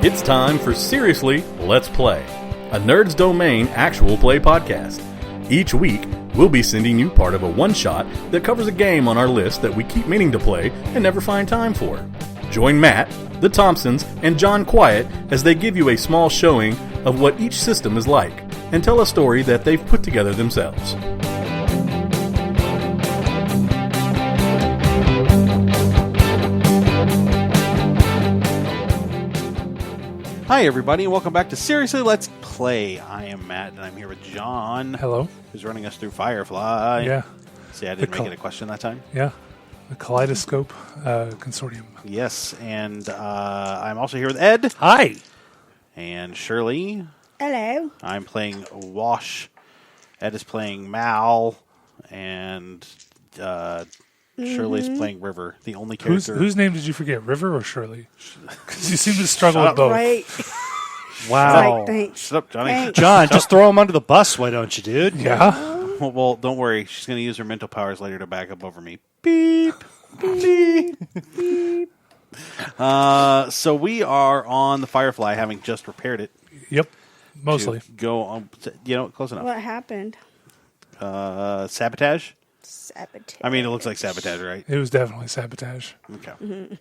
It's time for Seriously, Let's Play, a Nerds Domain actual play podcast. Each week, we'll be sending you part of a one-shot that covers a game on our list that we keep meaning to play and never find time for. Join Matt, the Thompsons, and John Quiett as they give you a small showing of what each system is like, and tell a story that they've put together themselves. Hi, everybody, and welcome back to Seriously Let's Play. I am Matt, and I'm here with John. Hello. Who's running us through Firefly. Yeah. See, I didn't make it a question that time. Yeah. The Kaleidoscope Consortium. Yes, and I'm also here with Ed. Hi. And Shirley. Hello. I'm playing Wash. Ed is playing Mal. And Shirley's playing River, the only character. Whose name did you forget, River or Shirley? Because you seem to struggle with both. Right. Wow. Like, thanks. Shut up, Johnny. Thanks. John, just throw him under the bus, why don't you, dude? Yeah. Well, don't worry. She's going to use her mental powers later to back up over me. Beep. Beep. Beep. So we are on the Firefly, having just repaired it. Yep. Mostly. Go on, close enough. What happened? Sabotage? Sabotage. I mean, it looks like sabotage, right? It was definitely sabotage. Okay.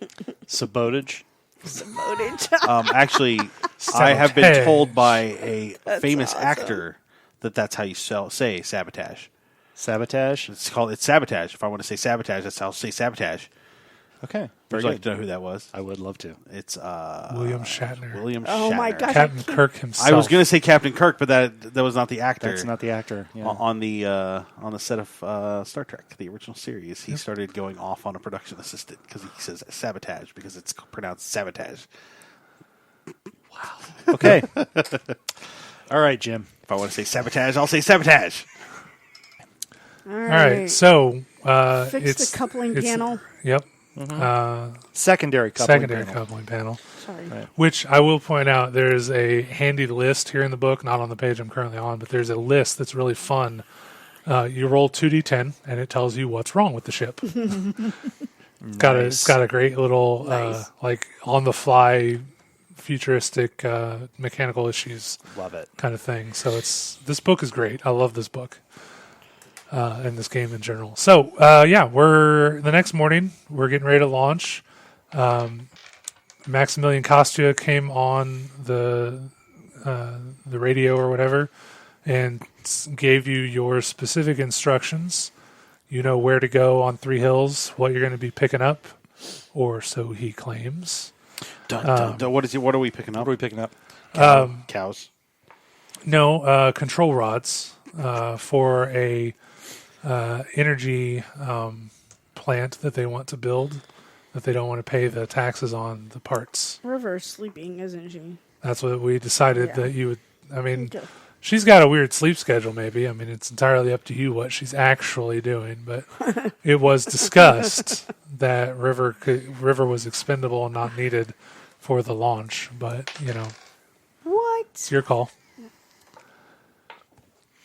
Sabotage. Sabotage. Actually, I have been told by a famous actor that's how you say sabotage. Sabotage? It's sabotage. If I want to say sabotage, that's how I'll say sabotage. Okay. Would Very you like good. to know who that was? I would love to. It's William Shatner. William Oh, Shatner. my gosh. Captain Kirk himself. I was going to say Captain Kirk, but that was not the actor. That's not the actor. Yeah. On the set of Star Trek, the original series, he started going off on a production assistant because he says sabotage because it's pronounced sabotage. Okay. All right, Jim. If I want to say sabotage, I'll say sabotage. All All right. So Fix the coupling panel. Yep. Secondary coupling Secondary panel. coupling panel. Sorry. Right. Which I will point out, there's a handy list here in the book, not on the page I'm currently on, but there's a list that's really fun. You roll 2d10, and it tells you what's wrong with the ship. It's got a great little, Nice. like, on-the-fly, futuristic mechanical issues Love it. kind of thing. So this book is great. I love this book. And this game in general. So, the next morning, we're getting ready to launch. Maximilian Kostya came on the radio or whatever and gave you your specific instructions. You know where to go on Three Hills, what you're going to be picking up, or so he claims. Dun, dun, dun. What are we picking up? What are we picking up? Cows. No, control rods for a energy plant that they want to build, that they don't want to pay the taxes on the parts. River's sleeping, isn't she? That's what we decided that you would. I mean, Okay. she's got a weird sleep schedule. Maybe. I mean, it's entirely up to you what she's actually doing. But it was discussed that River was expendable and not needed for the launch. But What? it's your call.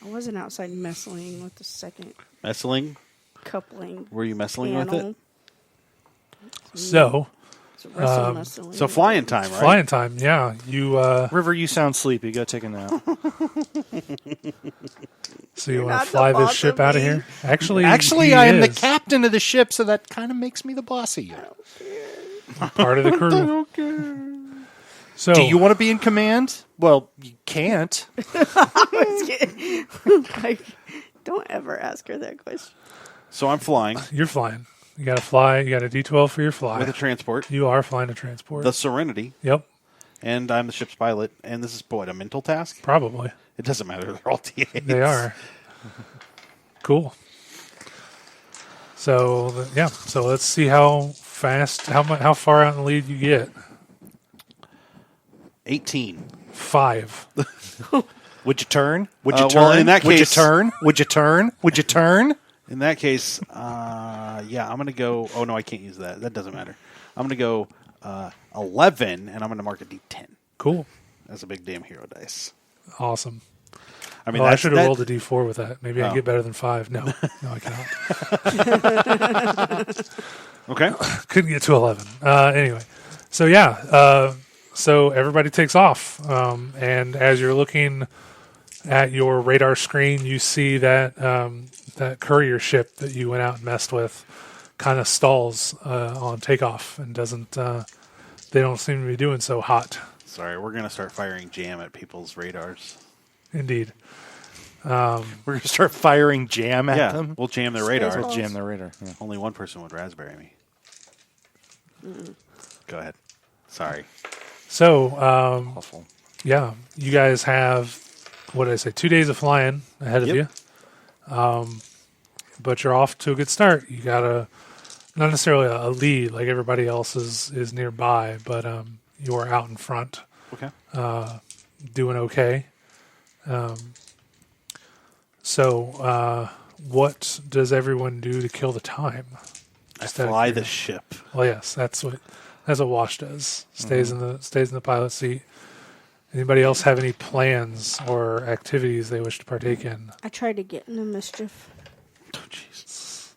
I wasn't outside messing with the second Messling? coupling Were you messling with panel. it? So Messling. So flying time, right? flying time. Yeah, you. River, you sound sleepy. Go take a nap. So you You're want not to fly the this boss ship of out of me. here? Actually, Actually, he I am the is captain of the ship, so that kind of makes me the boss of you. part of the crew. So Do you want to be in command? Well, you can't. Like, don't ever ask her that question. So I'm flying You're flying. You got to fly. You got a D12 for your fly. with a transport, You are flying a transport. the Serenity, Yep, and I'm the ship's pilot. And this is what, a mental task? probably. It doesn't matter. They're all TAs. They are. Cool. So, So let's see how fast, how far out in the lead you get. 18. 5. Would you turn? Would you turn? Well, in that Would you case- turn? Would you turn? Would you turn? In that case, I'm going to go... Oh, no, I can't use that. That doesn't matter. I'm going to go 11, and I'm going to mark a D10. Cool. That's a big damn hero dice. Awesome. I mean, I should have rolled a D4 with that. Maybe I Oh. get better than 5. No, I cannot. Okay. Couldn't get to 11. Anyway, so yeah, So everybody takes off, and as you're looking at your radar screen, you see that that courier ship that you went out and messed with kind of stalls on takeoff and doesn't. They don't seem to be doing so hot. Sorry, we're going to start firing jam at people's radars. Indeed. We're going to start firing jam at Yeah, them. we'll jam their radar. Spaceballs. Jam their radar. Yeah. Only one person would raspberry me. Go ahead. Sorry. So Awful. yeah, you guys have, what did I say, 2 days of flying ahead of Yep. you. But you're off to a good start. You got not necessarily a lead like everybody else is nearby, but you're out in front Okay. doing okay. So what does everyone do to kill the time? I Just out of fly the curiosity. ship. Well, yes, that's what Wash does. Stays in the pilot seat. Anybody else have any plans or activities they wish to partake in? I tried to get into mischief. Oh, jeez.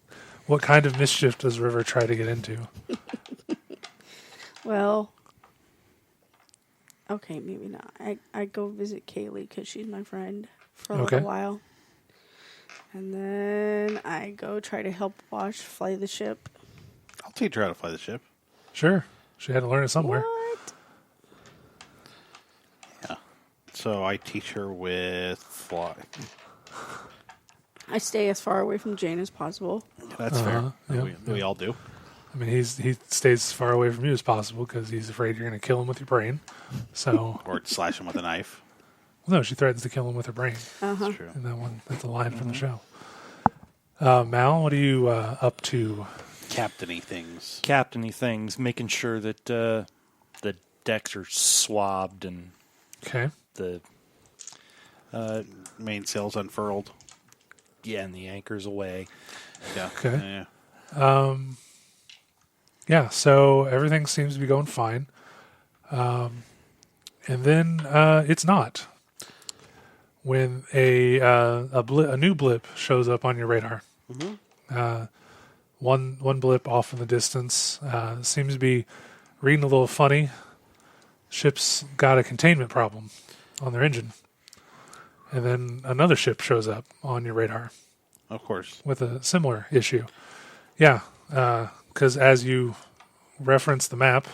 What kind of mischief does River try to get into? Well, okay, maybe not. I go visit Kaylee because she's my friend for a Okay. little while. And then I go try to help Wash fly the ship. I'll teach her how to fly the ship. Sure, she had to learn it somewhere. What? Yeah. So I teach her with fly. I stay as far away from Jane as possible. That's fair. yeah, We all do. I mean, he stays as far away from you as possible because he's afraid you're going to kill him with your brain. So, Or slash him with a knife. no, she threatens to kill him with her brain. Uh-huh. True. And that one, that's a line from the show. Mal, what are you up to? Captainy things. Captainy things, making sure that the decks are swabbed and Okay. the Mainsails unfurled. and the anchors away. Yeah. Okay. Yeah. Yeah, so everything seems to be going fine. And then it's not. When a new blip shows up on your radar. One blip off in the distance seems to be reading a little funny. Ship's got a containment problem on their engine. And then another ship shows up on your radar Of course. with a similar issue. Yeah, because as you reference the map,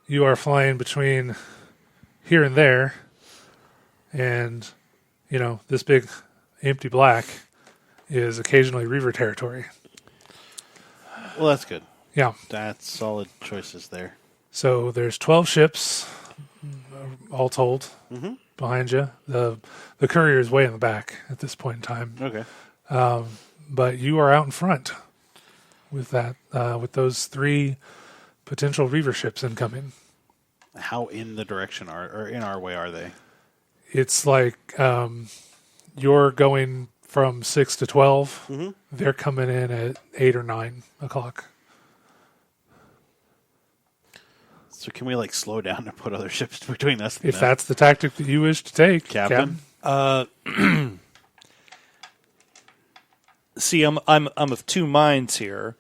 you are flying between here and there, and, this big empty black is occasionally Reaver territory. Well, that's good. Yeah, That's solid choices there. so there's 12 ships, all told, behind you. The courier is way in the back at this point in time. Okay. But you are out in front with that, with those 3 potential Reaver ships incoming. How in the direction or in our way are they? It's like you're going from 6 to 12. They're coming in at 8 or 9 o'clock. So can we slow down and put other ships between us? And If them? that's the tactic that you wish to take, Captain. See, I'm of two minds here.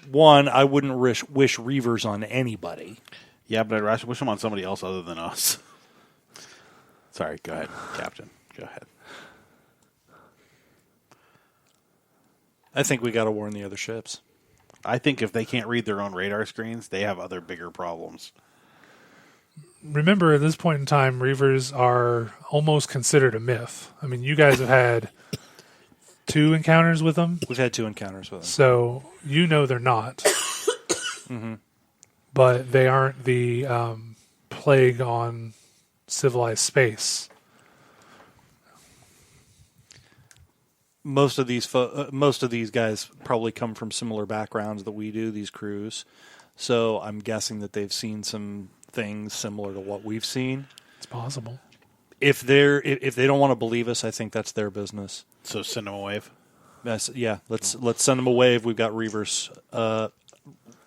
One, I wouldn't wish Reavers on anybody. Yeah, but I'd wish them on somebody else other than us. Sorry, go ahead, Captain. Go ahead. I think we got to warn the other ships. I think if they can't read their own radar screens, they have other bigger problems. Remember, at this point in time, Reavers are almost considered a myth. I mean, you guys have had 2 encounters with them, We've had 2 encounters with them. so they're not. But they aren't the plague on civilized space. Most of these guys probably come from similar backgrounds that we do, these crews. So I'm guessing that they've seen some things similar to what we've seen. It's possible. If they don't want to believe us, I think that's their business. So send them a wave. Let's send them a wave. We've got Reavers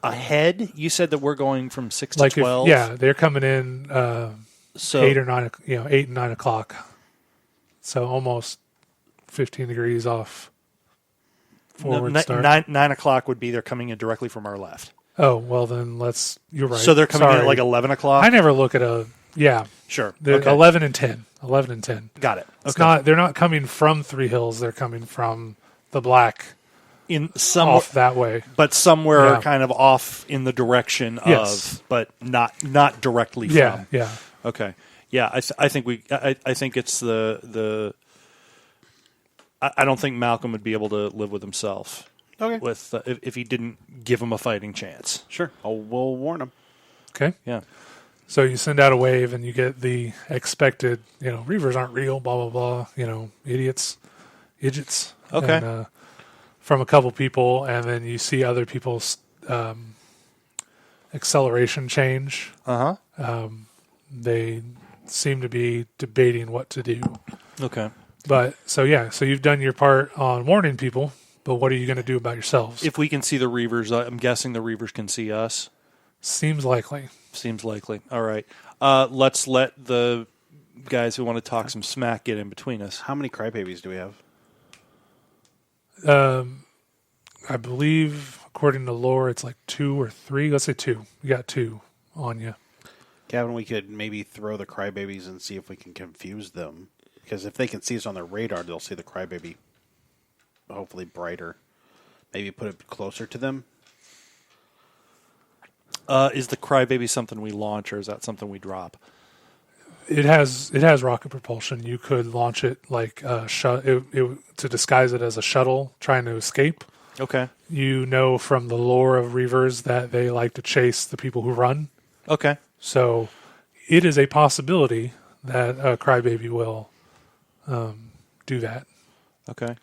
ahead. You said that we're going from 6 to 12. They're coming in So 8 or 9, 8 and 9 o'clock. So almost 15 degrees off forward start. 9 o'clock would be they're coming in directly from our left. Oh, well then you're right. So they're coming in Sorry. at like 11 o'clock? I never look at Sure. they're Okay. 11 and 10. 11 and 10. Got it. They're not coming from Three Hills, they're coming from the black In some, off that way. but somewhere Yeah. kind of off in the direction Yes. of, but not directly Yeah, from. yeah. Okay. Yeah, I think I think it's the. I don't think Malcolm would be able to live with himself. Okay. With if he didn't give him a fighting chance. Sure. We'll warn him. Okay. Yeah. So you send out a wave and you get the expected, Reavers aren't real, blah, blah, blah, idiots. Okay. And, from a couple people, and then you see other people's acceleration change. Uh-huh. They seem to be debating what to do. Okay. But, so you've done your part on warning people, but what are you going to do about yourselves? If we can see the Reavers, I'm guessing the Reavers can see us. Seems likely. Seems likely. All right. Let's let the guys who want to talk some smack get in between us. How many crybabies do we have? I believe, according to lore, it's like 2 or 3. Let's say 2. You got 2 on you. Gavin, we could maybe throw the crybabies and see if we can confuse them. Because if they can see us on their radar, they'll see the crybaby hopefully brighter. Maybe put it closer to them. Is the crybaby something we launch, or is that something we drop? It has rocket propulsion. You could launch it like to disguise it as a shuttle trying to escape. Okay. You know from the lore of Reavers that they like to chase the people who run. Okay. So it is a possibility that a crybaby will do that. Okay.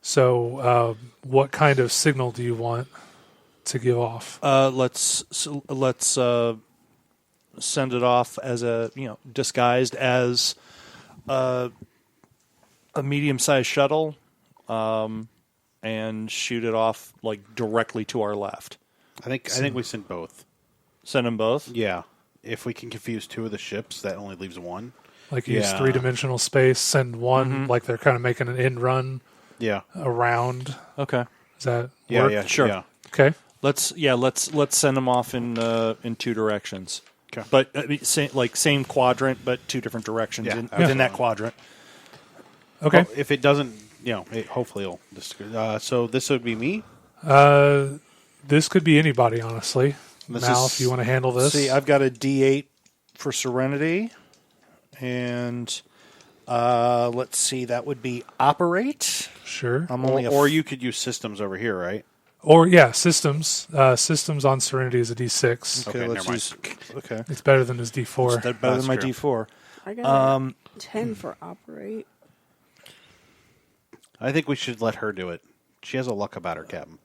So what kind of signal do you want to give off? Let's send it off as disguised as a medium-sized shuttle, and shoot it off like directly to our left. I think we send both. Send them both. Yeah. If we can confuse 2 of the ships, that only leaves 1. Like use Yeah. 3-dimensional space, send one, like they're kind of making an end run Yeah. around. Okay. Does that Yeah. work? Yeah. Sure. Yeah. Okay. Let's send them off in 2 directions. Okay. But same quadrant, but 2 different directions Yeah, within absolutely. that quadrant. Okay. Well, if it doesn't, hopefully it'll. So this would be me. This could be anybody, honestly. This Mal, is- if you want to handle this. See, I've got a D8 for Serenity, and let's see, that would be Operate. Sure. I'm only Or you could use systems over here, right? Or, systems. Systems on Serenity is a D6. Okay, let's never use. Okay, It's better than his D4. is that better That's than my true. D4? I got 10 for operate. I think we should let her do it. She has a luck about her, Captain.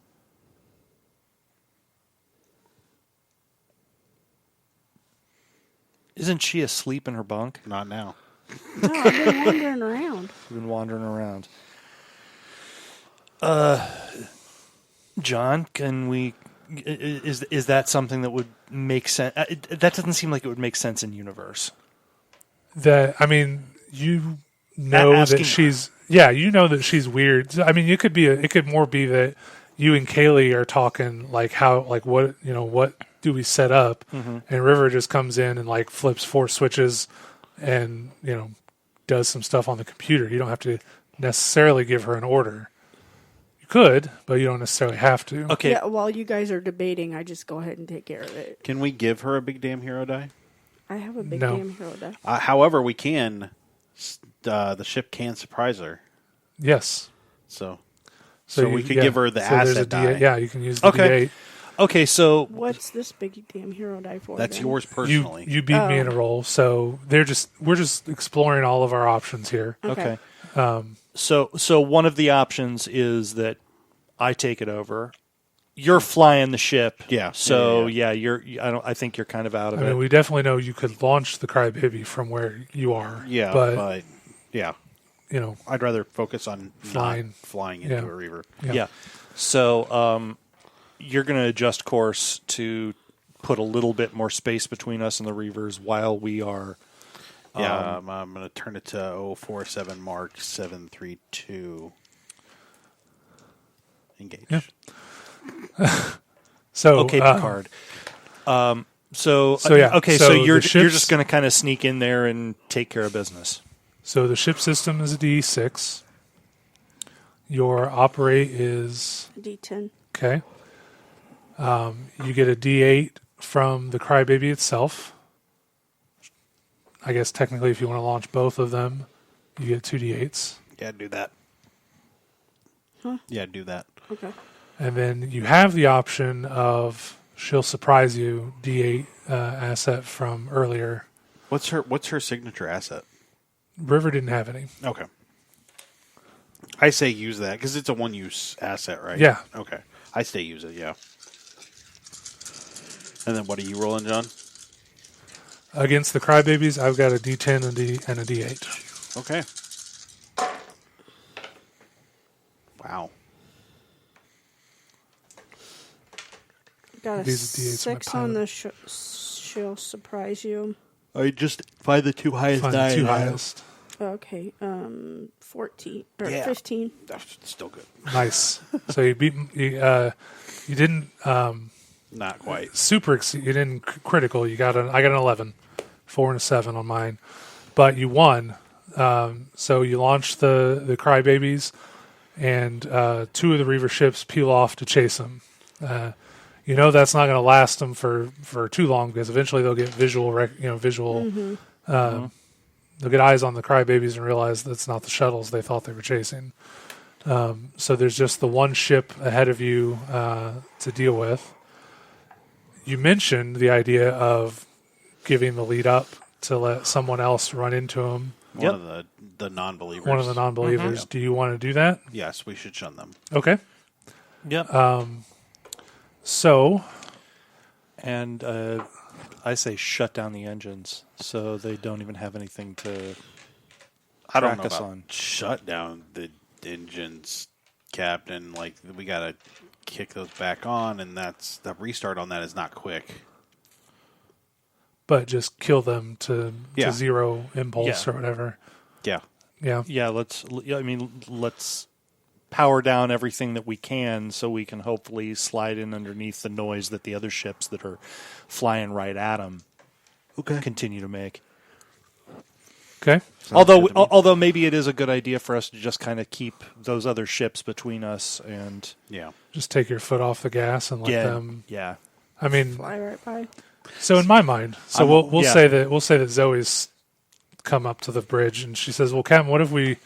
Isn't she asleep in her bunk? Not now. No, I've been wandering around. She's been wandering around. John, can we? Is that something that would make sense? That doesn't seem like it would make sense in universe. You know Asking that she's... Yeah, you know that she's weird. I mean, it could more be that you and Kaylee are talking what do we set up? Mm-hmm. And River just comes in and flips 4 switches and, does some stuff on the computer. You don't have to necessarily give her an order. You could, but you don't necessarily have to. Okay, Yeah, while you guys are debating, I just go ahead and take care of it. Can we give her a big damn hero die? I have a big No. damn hero die. However, we can. The ship can surprise her. Yes. So So we you- could yeah. give her the So there's asset a D8. die. Yeah, you can use the Okay. D8. okay. So What's this big damn hero die for? That's then? yours personally. You beat me in a roll, so we're just exploring all of our options here. okay. So one of the options is that I take it over. You're flying the ship. Yeah. So Yeah. I think you're kind of out of I it. mean, we definitely know you could launch the Crybaby from where you are. Yeah, but yeah, you know, I'd rather focus on Flying. not flying into Yeah. a reaver. Yeah. So you're going to adjust course to put a little bit more space between us and the Reavers while we are. Yeah, I'm going to turn it to 047 Mark 732. Engage. Yeah. So Okay, Picard. So yeah. Okay, So so you're the ships- just going to kind of sneak in there and take care of business. So the ship system is a D6. Your operate is D10. okay. You get a D8 from the crybaby itself. I guess technically, if you want to launch both of them, you get 2 D8s. Yeah, do that. Huh? Yeah, do that. Okay. And then you have the option of she'll surprise you D8 asset from earlier. What's her signature asset? River didn't have any. Okay. I say use that because it's a one-use asset, right? Yeah. Okay. I say use it. Yeah. And then what are you rolling, John? Against the crybabies, I've got a D10 and a D8. Okay. Wow. Got a These are D8s from my 6 on the she'll surprise you. I just find the two highest Find the two highest. Okay. 14 or Yeah. 15. That's still good. Nice. So you beat. You didn't Not quite. super exceed. You didn't critical. I got an 11, 4 and a 7 on mine, but you won. So you launched the crybabies, and 2 of the Reaver ships peel off to chase them. You know that's not going to last them for too long because eventually they'll get visual. They'll get eyes on the crybabies and realize that's not the shuttles they thought they were chasing. So there's just the one ship ahead of you to deal with. You mentioned the idea of giving the lead up to let someone else run into them. One of the non-believers. One of the non-believers. Mhm. Do you want to do that? Yes, we should shun them. Okay. Yep. So, And I say shut down the engines so they don't even have anything to I don't track know us about on. shut down the engines, Captain. Like, we got to kick those back on, and that's the restart on that is not quick. but just kill them to Yeah. zero impulse Yeah. or whatever. Yeah. Yeah. Yeah, let's power down everything that we can so we can hopefully slide in underneath the noise that the other ships that are flying right at them continue to make. Okay. Although maybe it is a good idea for us to just kind of keep those other ships between us and Yeah. Just take your foot off the gas and let them. yeah. I mean, Fly right by. so in my mind, so I'm- we'll yeah. say that Zoe's come up to the bridge and she says, "Well, Captain, what if we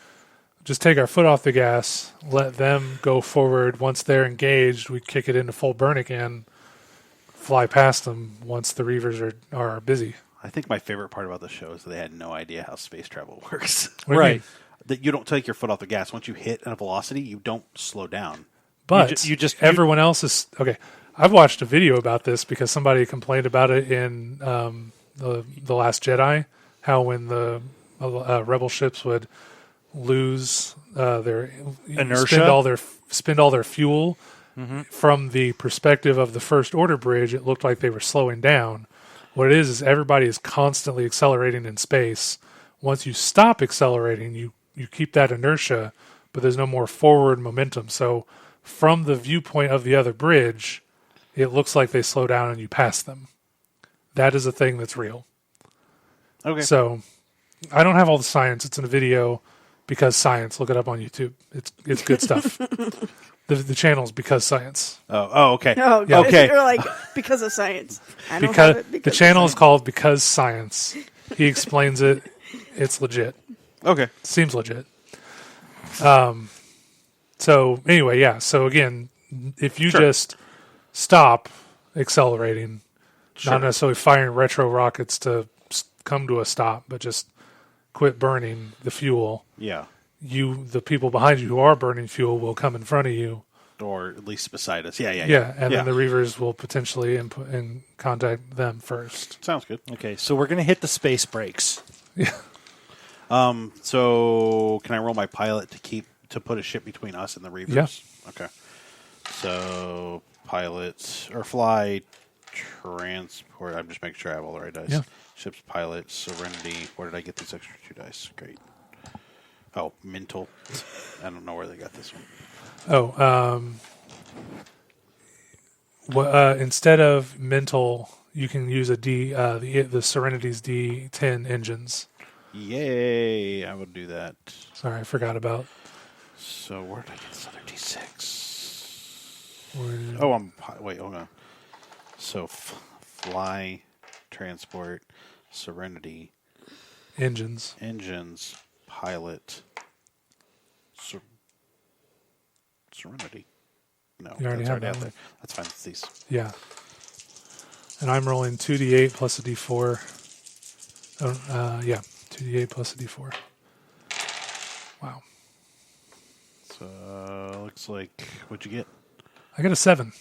just take our foot off the gas, let them go forward. Once they're engaged, we kick it into full burn again, fly past them once the Reavers are busy." I think my favorite part about the show is that they had no idea how space travel works. What do you Right. mean? That you don't take your foot off the gas. Once you hit a velocity, you don't slow down. But everyone else is okay. I've watched a video about this because somebody complained about it in the Last Jedi. How when the rebel ships would lose their Inertia? spend all their fuel from the perspective of the First Order bridge, it looked like they were slowing down. What it is everybody is constantly accelerating in space. Once you stop accelerating, you keep that inertia, but there's no more forward momentum. So from the viewpoint of the other bridge, it looks like they slow down and you pass them. That is a thing that's real. Okay. So I don't have all the science. It's in a video because science. Look it up on YouTube. It's good stuff. The channel's Because Science. Oh, okay. Oh, Yeah. Okay. You're like, because of science. I don't Because have it the because channel of is called Because Science. He explains it. It's legit. Okay. Seems legit. So anyway, yeah. So again, if you Sure. just stop accelerating, Sure. not necessarily firing retro rockets to come to a stop, but just quit burning the fuel, Yeah. the people behind you who are burning fuel will come in front of you. Or at least beside us. Yeah. And then the Reavers will potentially and contact them first. Sounds good. Okay, so we're going to hit the space brakes. Yeah. So can I roll my pilot to put a ship between us and the Reavers? Yeah. Okay. So pilot or fly transport. I'm just making sure I have all the right dice. Yeah. Ship's pilot, Serenity. Where did I get these extra 2 dice? Great. Oh, mental. I don't know where they got this one. Instead of mental, you can use a D. The Serenity's D10 engines. Yay! I would do that. Sorry, I forgot about. So where did I get this other D6? Where- Oh, wait, hold on. So fly, transport, Serenity, engines. pilot, Serenity. No, You already that's have already out that there. That's fine. It's these. Yeah. And I'm rolling 2d8 plus a d4. Yeah, 2d8 plus a d4. Wow. So looks like what'd you get? I got a 7.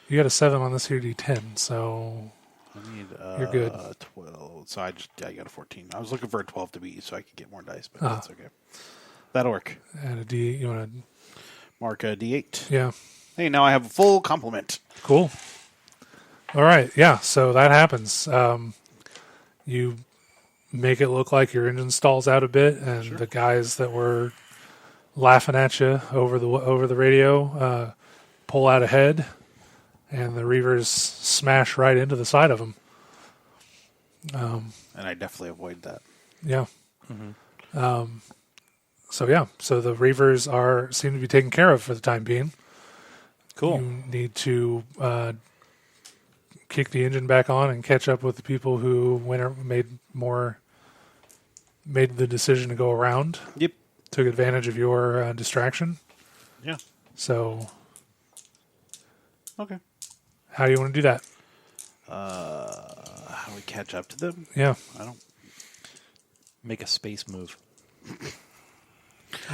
You got a 7 on this here d10, so I need you're good. 12. So I got a 14. I was looking for a 12 to beat so I could get more dice, but Ah. that's okay. That'll work. Add a d. You want to? Mark a D8. Yeah. Hey, now I have a full complement. Cool. All right. Yeah. So that happens. You make it look like your engine stalls out a bit, and the guys that were laughing at you over the radio pull out ahead, and the Reavers smash right into the side of them. And I definitely avoid that. Yeah. So the Reavers seem to be taken care of for the time being. Cool. You need to kick the engine back on and catch up with the people who made the decision to go around. Yep. Took advantage of your distraction. Yeah. So Okay. how do you want to do that? How do we catch up to them? Yeah. I don't Make a space move.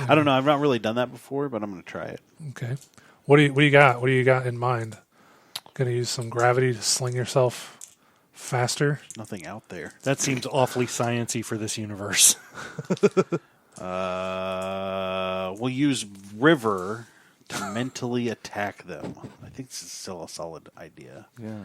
I don't know. I've not really done that before, but I'm going to try it. Okay. What do you got? What do you got in mind? Going to use some gravity to sling yourself faster? Nothing out there. That seems awfully sciencey for this universe. We'll use river to mentally attack them. I think this is still a solid idea. Yeah.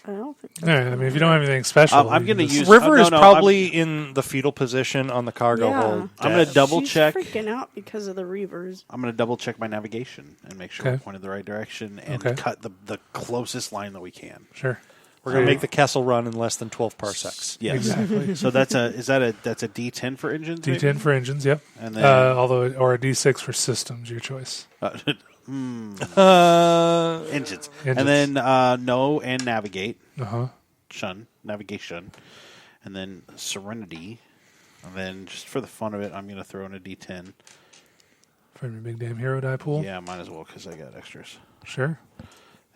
I don't think. All right. I mean, if you don't have anything special, I'm you going to can just- use River is no, probably in the fetal position on the cargo Yeah. hold. I'm going to double She's check. freaking out because of the Reavers. I'm going to double check my navigation and make sure we're Okay. pointed the right direction and Okay. cut the closest line that we can. Sure. We're going to make the Kessel run in less than 12 parsecs. Yes. Exactly. So that's a D10 for engines? maybe? D10 for engines. Yep. And then or a D6 for systems. Your choice. engines. Engines. And then no and navigate. Navigation. And then Serenity. And then just for the fun of it, I'm going to throw in a D10. From your big damn hero die pool. Yeah, might as well because I got extras. Sure.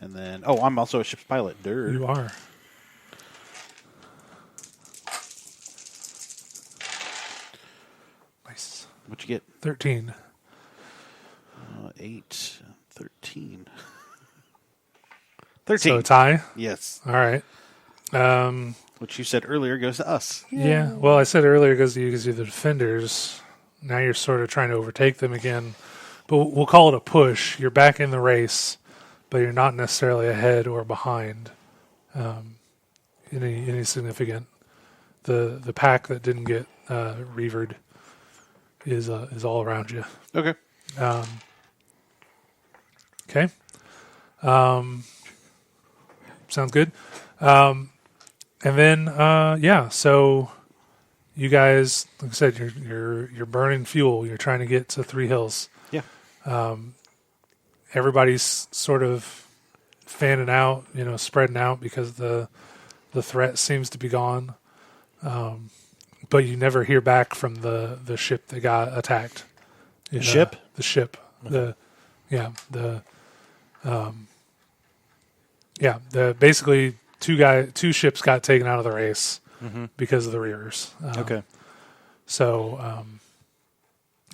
And then, I'm also a ship's pilot. Durr. You are. Nice. What'd you get? 13. 8, 13. 13. So a tie. Yes. All right. Which you said earlier goes to us. Yeah. Well, I said earlier it goes to you because you're the defenders. Now you're sort of trying to overtake them again. But we'll call it a push. You're back in the race, but you're not necessarily ahead or behind. Any significant. The pack that didn't get revered is all around you. Okay. Okay. Sounds good. And then so you guys, like I said, you're burning fuel. You're trying to get to Three Hills. Yeah. Everybody's sort of fanning out, spreading out because the threat seems to be gone. But you never hear back from the ship that got attacked. Ship? The ship. Okay. Basically two ships got taken out of the race because of the rears. Okay. So,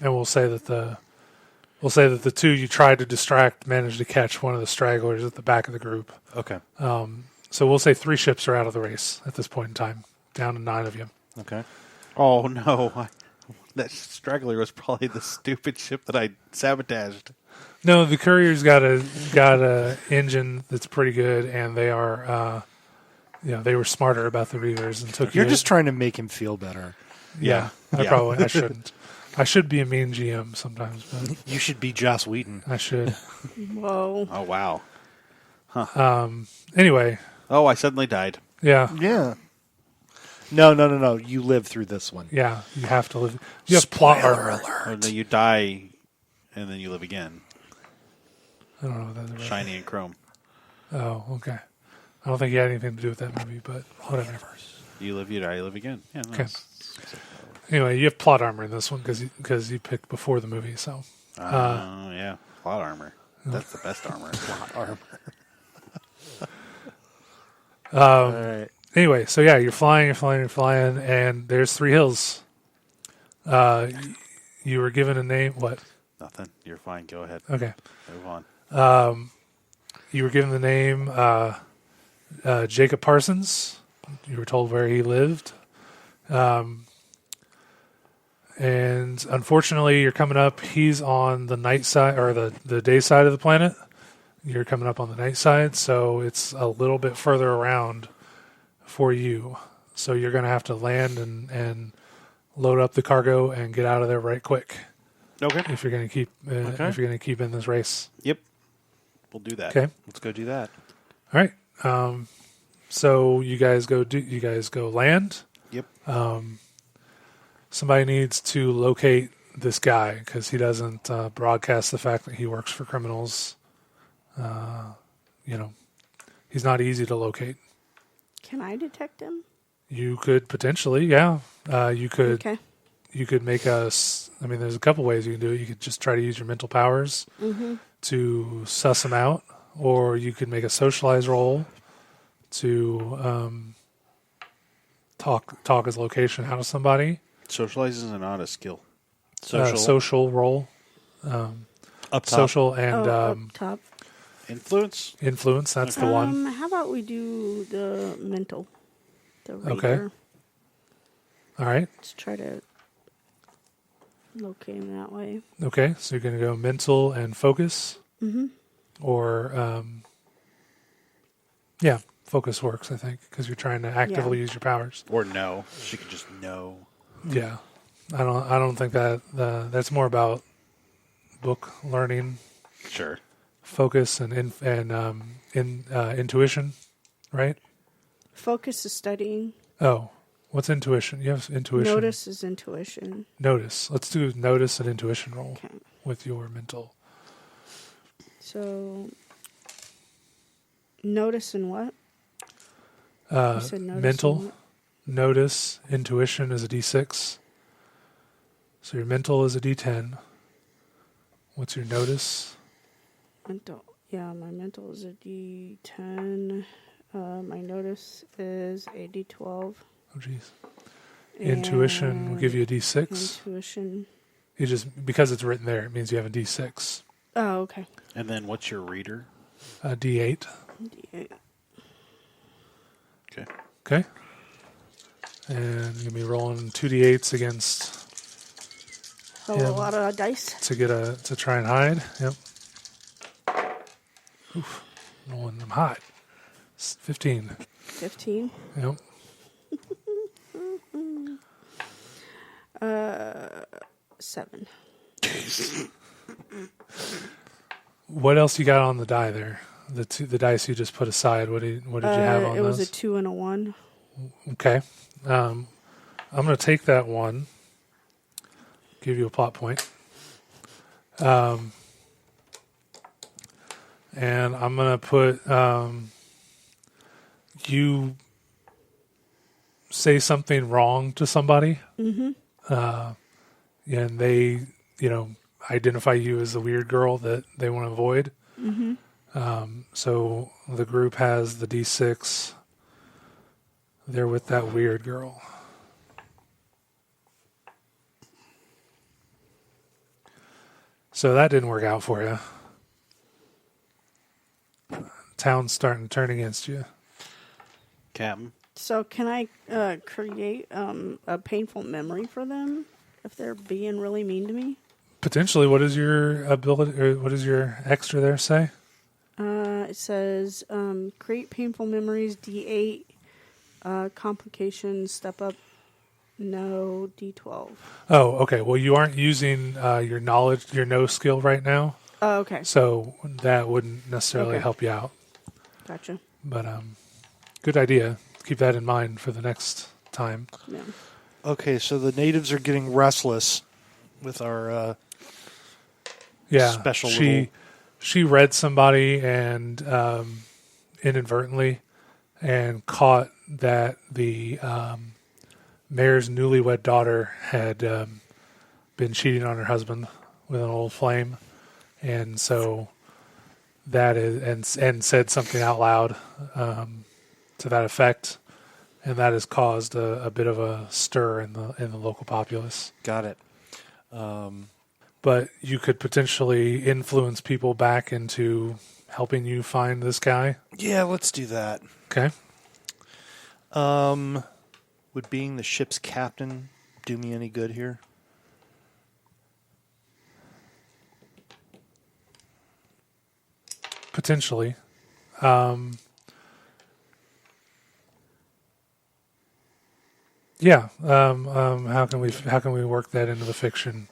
and we'll say that the two you tried to distract managed to catch one of the stragglers at the back of the group. Okay. So we'll say 3 ships are out of the race at this point in time, down to 9 of you. Okay. Oh, no. That straggler was probably the stupid ship that I sabotaged. No, the courier's got a engine that's pretty good, and they are, they were smarter about the reavers and took. You're just trying to make him feel better. Yeah. I shouldn't. I should be a mean GM sometimes, but You should be Joss Whedon. I should. Whoa. Oh, wow. Anyway, Oh, I suddenly died. yeah. Yeah. No. You live through this one. Yeah, you have to live. You have plot armor. Or no, you die, and then you live again. I don't know what that's about. Shiny and chrome. Oh, okay. I don't think he had anything to do with that movie, but whatever. You live, you die, you live again. Yeah, no, Okay. it's- Anyway, you have plot armor in this one because you picked before the movie. So yeah. Plot armor. That's the best armor. Plot armor. All right. anyway, so yeah, you're flying, and there's 3 hills. You were given a name. What? Nothing. You're fine. Go ahead. Okay. Move on. You were given the name Jacob Parsons. You were told where he lived. And unfortunately, you're coming up. He's on the night side, or the day side of the planet. You're coming up on the night side, so it's a little bit further around for you. So you're going to have to land and load up the cargo and get out of there right quick Okay. if you're going to keep if you're going to keep in this race. Yep. We'll do that. Okay. Let's go do that. All right. So you guys go land. Yep. Somebody needs to locate this guy because he doesn't broadcast the fact that he works for criminals. He's not easy to locate. Can I detect him? You could potentially, yeah. You could Okay. make us. I mean, there's a couple ways you can do it. You could just try to use your mental powers to suss him out, or you could make a socialize roll to talk his location out of somebody. Socialize is not a skill. Social roll, Up top. social and up top. Influence? influence. That's the one. How about we do the mental? The Okay. radar. All right. Let's try to locate him that way. Okay. So you're going to go mental and focus, or focus works. I think because you're trying to actively use your powers. Or no. She could just know. Yeah, I don't think that that's more about book learning, Sure. focus, and intuition, right? Focus is studying. Oh, what's intuition? You have intuition. Notice is intuition. Notice. Let's do notice and intuition roll Okay. with your mental. So, notice and what? You said notice Mental. and what? Notice, intuition is a D6. So your mental is a D10. What's your notice? Mental. Yeah, my mental is a D10. My notice is a D12. Oh, jeez. Intuition will give you a D6. Intuition. You just because it's written there, it means you have a D6. Oh, okay. And then what's your reader? A D8. D8. Okay. Okay. And you're going to be rolling 2D8s against A Yeah. lot of dice. to try and hide. Yep. Oof. Rolling them hot. 15. 15. Yep. 7. What else you got on the die there? The dice you just put aside. What did you have on It those? was a 2 and a 1. Okay. I'm going to take that one. Give you a plot point. And I'm going to put you say something wrong to somebody. Mm-hmm. And they, identify you as the weird girl that they want to avoid. Mm-hmm. So the group has the D6. They're with that weird girl. So that didn't work out for you. Town's starting to turn against you. Captain. So can I create a painful memory for them if they're being really mean to me? Potentially, what is your ability, or what does your extra there say? It says create painful memories, D8, complications, step up, no, D12. Oh, okay. Well, you aren't using your knowledge, your know skill right now, Oh, okay. so that wouldn't necessarily Okay. help you out. Gotcha. But good idea. Keep that in mind for the next time. Yeah. Okay, so the natives are getting restless with our Yeah, special she read somebody and inadvertently and caught that the mayor's newlywed daughter had been cheating on her husband with an old flame, and so that is and said something out loud to that effect, and that has caused a bit of a stir in the local populace. Got it. But you could potentially influence people back into helping you find this guy. Yeah, let's do that. Okay. Would being the ship's captain do me any good here? Potentially. Yeah. How can we work that into the fiction?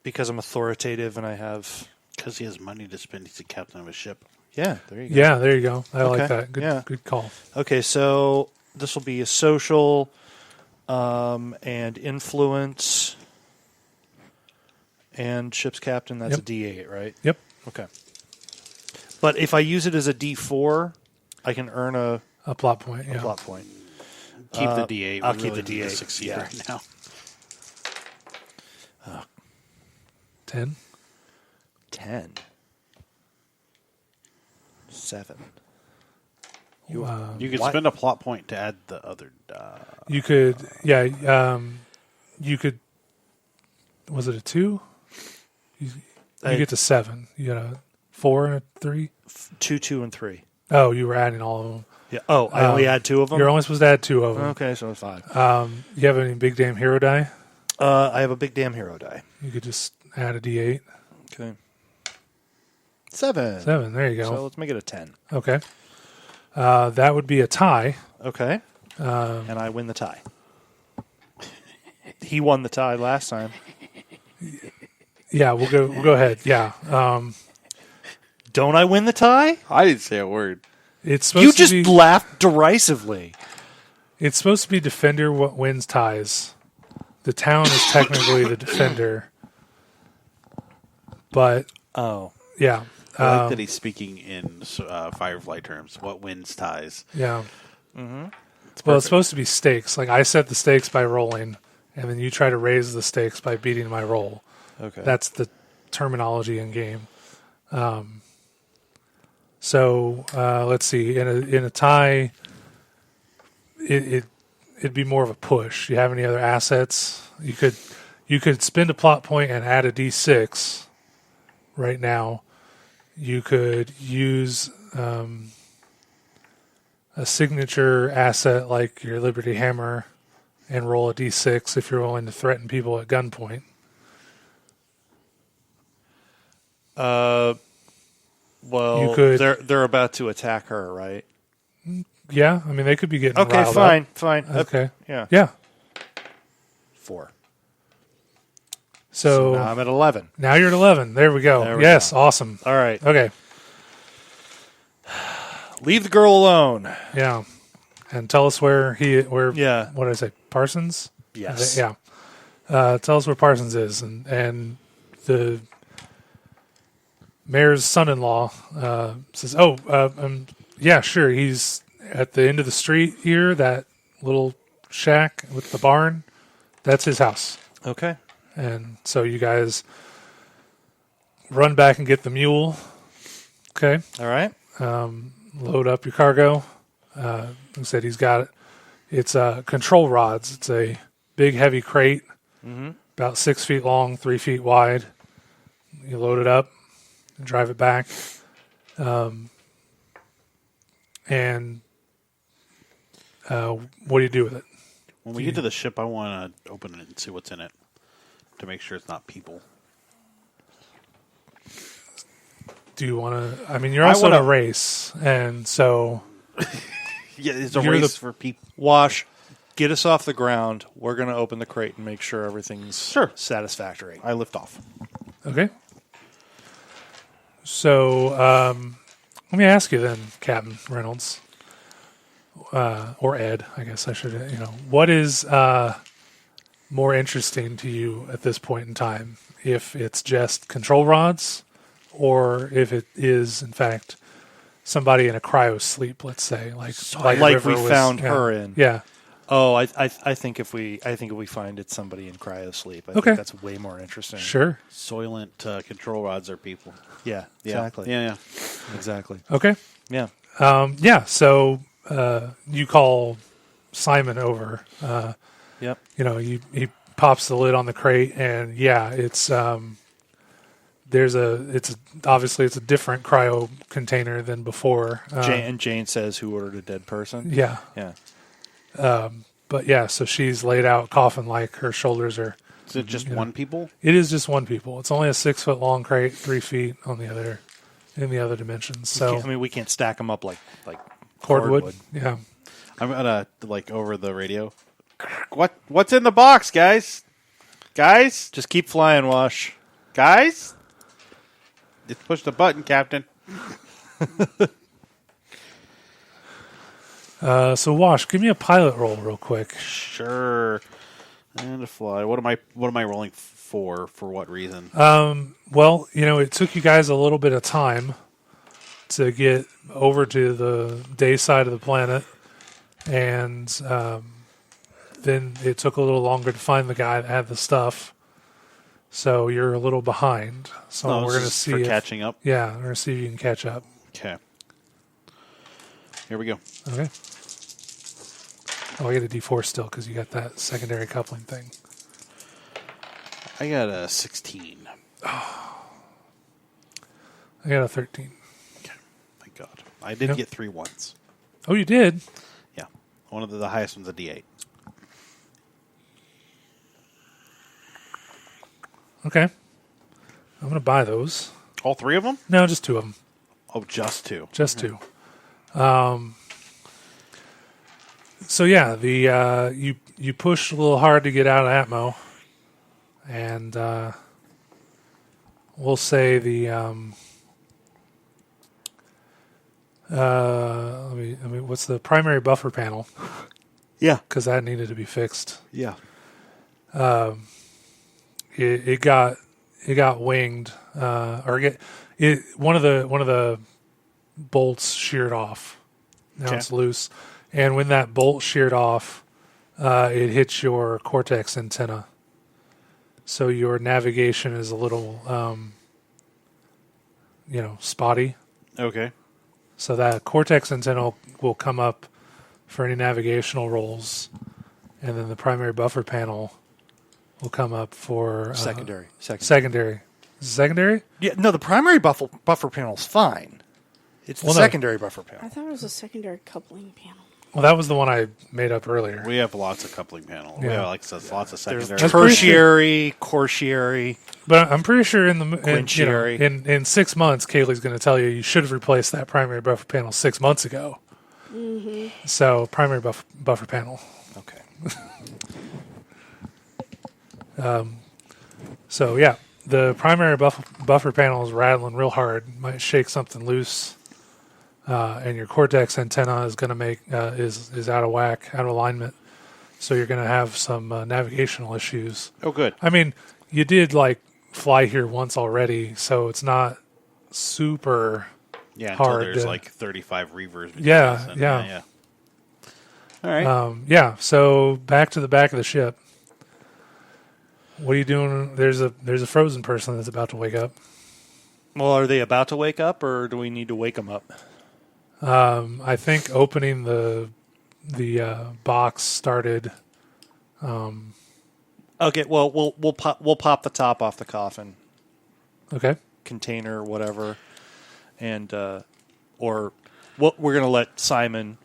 Because I'm authoritative and I have... Because he has money to spend, he's the captain of a ship. Yeah, there you go. Yeah, there you go. I like Okay. that. Good call. Okay, so this will be a social and influence and ship's captain. That's Yep. a D8, right? Yep. Okay. But if I use it as a D4, I can earn a A plot point. Yeah. plot point. Keep the D8. I'll We keep really the need to D8, succeed yeah. right now. 10. 10. 7. You could What? spend a plot point to add the other die. You could. Yeah. You could. Was it a 2? You get to 7. You got a 4 and a 3. 2, 2, and 3. Oh, you were adding all of them. Yeah. Oh, I only add 2 of them? You're only supposed to add 2 of them. Okay, so 5. You have any big damn hero die? I have a big damn hero die. You could just add a D8. Okay. 7. 7. There you go. So let's make it a 10. Okay. That would be a tie. Okay. And I win the tie. He won the tie last time. Yeah, we'll go ahead. Yeah. Don't I win the tie? I didn't say a word. It's supposed You to just be laughed derisively. it's supposed to be defender what wins ties. The town is technically the defender. But Oh. yeah. I like that he's speaking in Firefly terms. What wins ties? Yeah. Mm-hmm. Well, it's supposed to be stakes. Like I set the stakes by rolling, and then you try to raise the stakes by beating my roll. Okay. That's the terminology in game. So let's see. In a tie, it'd be more of a push. You have any other assets? You could spend a plot point and add a D6. Right now, you could use a signature asset like your Liberty Hammer and roll a D6 if you're willing to threaten people at gunpoint. Well, You could- they're about to attack her, right? Yeah, I mean they could be getting Okay, riled fine, up. fine. Okay, Yeah. yeah. 4. So Now I'm at 11. now you're at 11. There we go. There we Yes, go. awesome. All right. Okay, Leave the girl alone. yeah, and tell us where Yeah. what did I say? Parsons. Yes. Yeah. Tell us where Parsons is, and the mayor's son-in-law says, "Oh, yeah, sure. He's at the end of the street here. That little shack with the barn. That's his house." Okay. And so you guys run back and get the mule. Okay. All right. Load up your cargo. Like I said, he's got it. It's control rods. It's a big, heavy crate, about 6 feet long, 3 feet wide. You load it up and drive it back. And what do you do with it? When we get to the ship, I want to open it and see what's in it to make sure it's not people. Do you want to? I mean, you're also in a race, and so Yeah, it's a You're race the- for people. Wash, get us off the ground. We're going to open the crate and make sure everything's Sure. satisfactory. I lift off. okay. So let me ask you then, Captain Reynolds, or Ed, I guess I should. What is more interesting to you at this point in time? If it's just control rods, or if it is in fact somebody in a cryo sleep, let's say, like Like we River found her in. Yeah. Oh, I think if we find it's somebody in cryo sleep, I Okay. think that's way more interesting. Sure. Soylent control rods are people. Yeah. Yeah. Exactly. Yeah. Exactly. Okay. Yeah. Yeah. So you call Simon over. Yep. He pops the lid on the crate, and yeah, it's obviously it's a different cryo container than before. Jane says, "Who ordered a dead person?" Yeah. Yeah. But yeah, so she's laid out coffin like. Her shoulders are. Is it just one people? It is just one people. It's only a 6 foot long crate, 3 feet on the other, in the other dimensions. So we can't stack them up like cordwood. Yeah. I'm gonna over the radio. What's in the box, guys? Guys, Just keep flying, Wash. guys. Just push the button, Captain. So Wash, give me a pilot roll real quick. Sure. And a fly. What am I rolling for? For what reason? Well, it took you guys a little bit of time to get over to the day side of the planet, and then it took a little longer to find the guy that had the stuff. So you're a little behind. So No, we're this going to is see for if, catching up. Yeah, we're going to see if you can catch up. Okay. Here we go. Okay. Oh, I get a D4 still because you got that secondary coupling thing. I got a 16. I got a 13. Okay. Thank God. I did Yep. get 3 ones. Oh, you did? Yeah. One of the highest one's a D8. Okay. I'm going to buy those. All 3 of them? No, just 2 of them. Oh, just 2. Just 2. So yeah, the you pushed a little hard to get out of Atmo, and we'll say the what's the primary buffer panel? Yeah. Because that needed to be fixed. Yeah. It got winged, one of the bolts sheared off. Now Okay. it's loose, and when that bolt sheared off, it hits your cortex antenna. So your navigation is a little, spotty. Okay. So that cortex antenna will come up for any navigational rolls, and then the primary buffer panel will come up for Secondary. Secondary. Is it secondary? Yeah. No, the primary buffer panel's fine. It's the Well, no. secondary buffer I panel. thought it was a secondary coupling panel. Well, that was the one I made up earlier. We have lots of coupling panels. We Yeah. have, like I said, lots of There's secondary. pretty tertiary, quatiary. But I'm pretty sure in Quintiary. in 6 months, Kaylee's going to tell you should have replaced that primary buffer panel 6 months ago. Mm-hmm. So primary buffer panel. Okay. So yeah, the primary buffer panel is rattling real hard. Might shake something loose, and your cortex antenna is going to make is out of whack, out of alignment. So you're going to have some navigational issues. Oh, good. I mean, you did fly here once already, so it's not super. Yeah, until hard there's to- 35 reavers. between Yeah, us and- yeah. All right. Yeah. So back to the back of the ship. What are you doing? There's a frozen person that's about to wake up. Well, are they about to wake up, or do we need to wake them up? I think opening the box started. Okay. Well, we'll pop the top off the coffin Okay. container, whatever, and or what we're gonna let Simon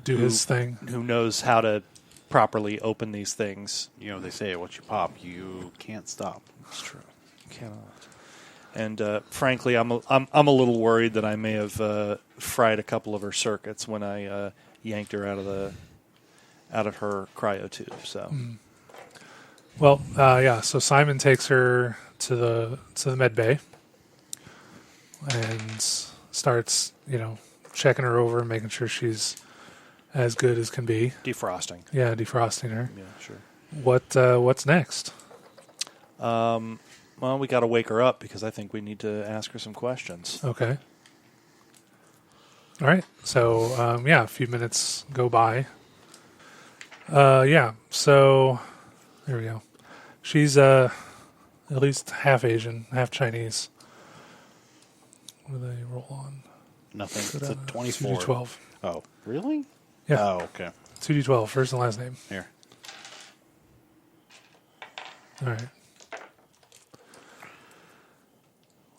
Do his thing. who knows how to properly open these things. They say once you pop, you can't stop. It's true. Cannot. And frankly, I'm a little worried that I may have fried a couple of her circuits when I yanked her out of her cryo tube. So, Well, yeah. So Simon takes her to the med bay, and starts, checking her over and making sure she's as good as can be. Defrosting. Yeah, defrosting her. Yeah, sure. What's next? Well, we got to wake her up because I think we need to ask her some questions. Okay. All right. So, a few minutes go by. So there we go. She's at least half Asian, half Chinese. What do they roll on? Nothing. It's a 24. 2d12. Oh, really? Yeah. Oh, okay. 2d12, first and last name. Here. All right.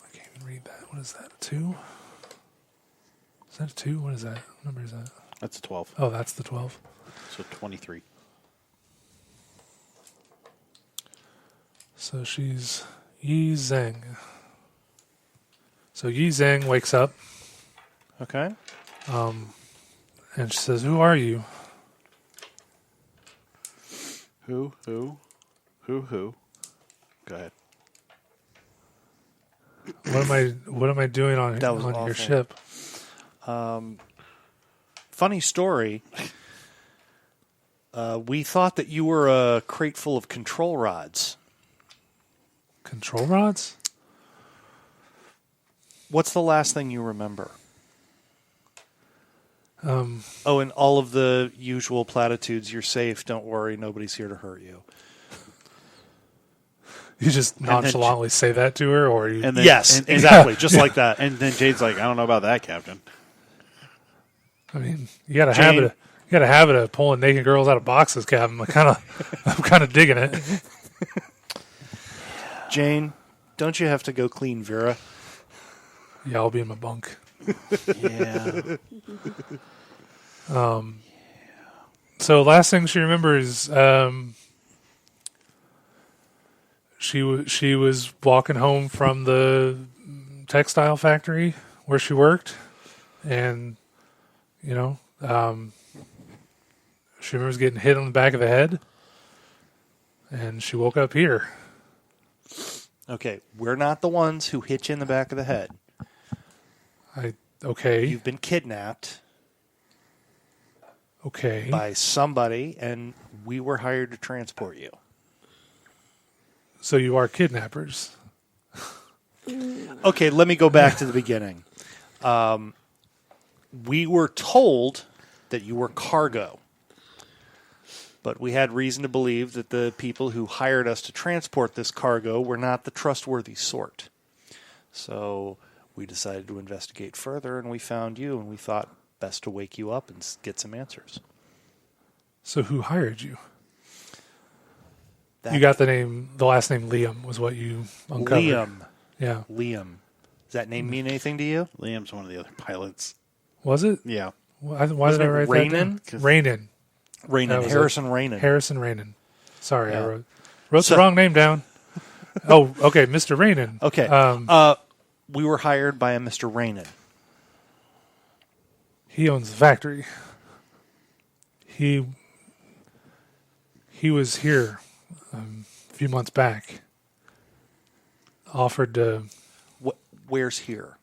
I can't even read that. What is that? A 2? Is that a 2? What is that? What number is that? That's a 12. Oh, that's the 12. So 23. So she's Yi Zheng. So Yi Zheng wakes up Okay. and she says, "Who are you?" Who? Go ahead. What am I doing on That was your awful. ship? Funny story. We thought that you were a crate full of control rods. Control rods? What's the last thing you remember? Oh, and all of the usual platitudes. You're safe. Don't worry. Nobody's here to hurt you. You just nonchalantly say that to her, or you? And then, Yes, and- exactly. Just like that. And then Jade's like, I don't know about that, Captain. I mean, you got a habit of pulling naked girls out of boxes, Captain. I'm kind of digging it. Jane, don't you have to go clean Vera? Yeah, I'll be in my bunk. Yeah. So last thing she remembers, she was walking home from the textile factory where she worked, and she remembers getting hit on the back of the head, and she woke up here. Okay, we're not the ones who hit you in the back of the head. Okay. You've been kidnapped Okay. by somebody, and we were hired to transport you. So you are kidnappers. Okay, let me go back to the beginning. We were told that you were cargo, but we had reason to believe that the people who hired us to transport this cargo were not the trustworthy sort. So we decided to investigate further, and we found you, and we thought best to wake you up and get some answers. So who hired you? That You got the last name Liam was what you uncovered. Liam. Yeah. Liam. Does that name mean anything to you? Liam's one of the other pilots. Was it? Yeah. Why did I Wasn't it write Rainan? that down? Rainan. That Rainan. was Harrison Rainan. Harrison Rainan. Sorry, Yeah. I wrote So- the wrong name down. Oh, okay, Mr. Rainan. Okay. We were hired by a Mr. Rainan. He owns the factory. He was here a few months back. Offered to Where's here?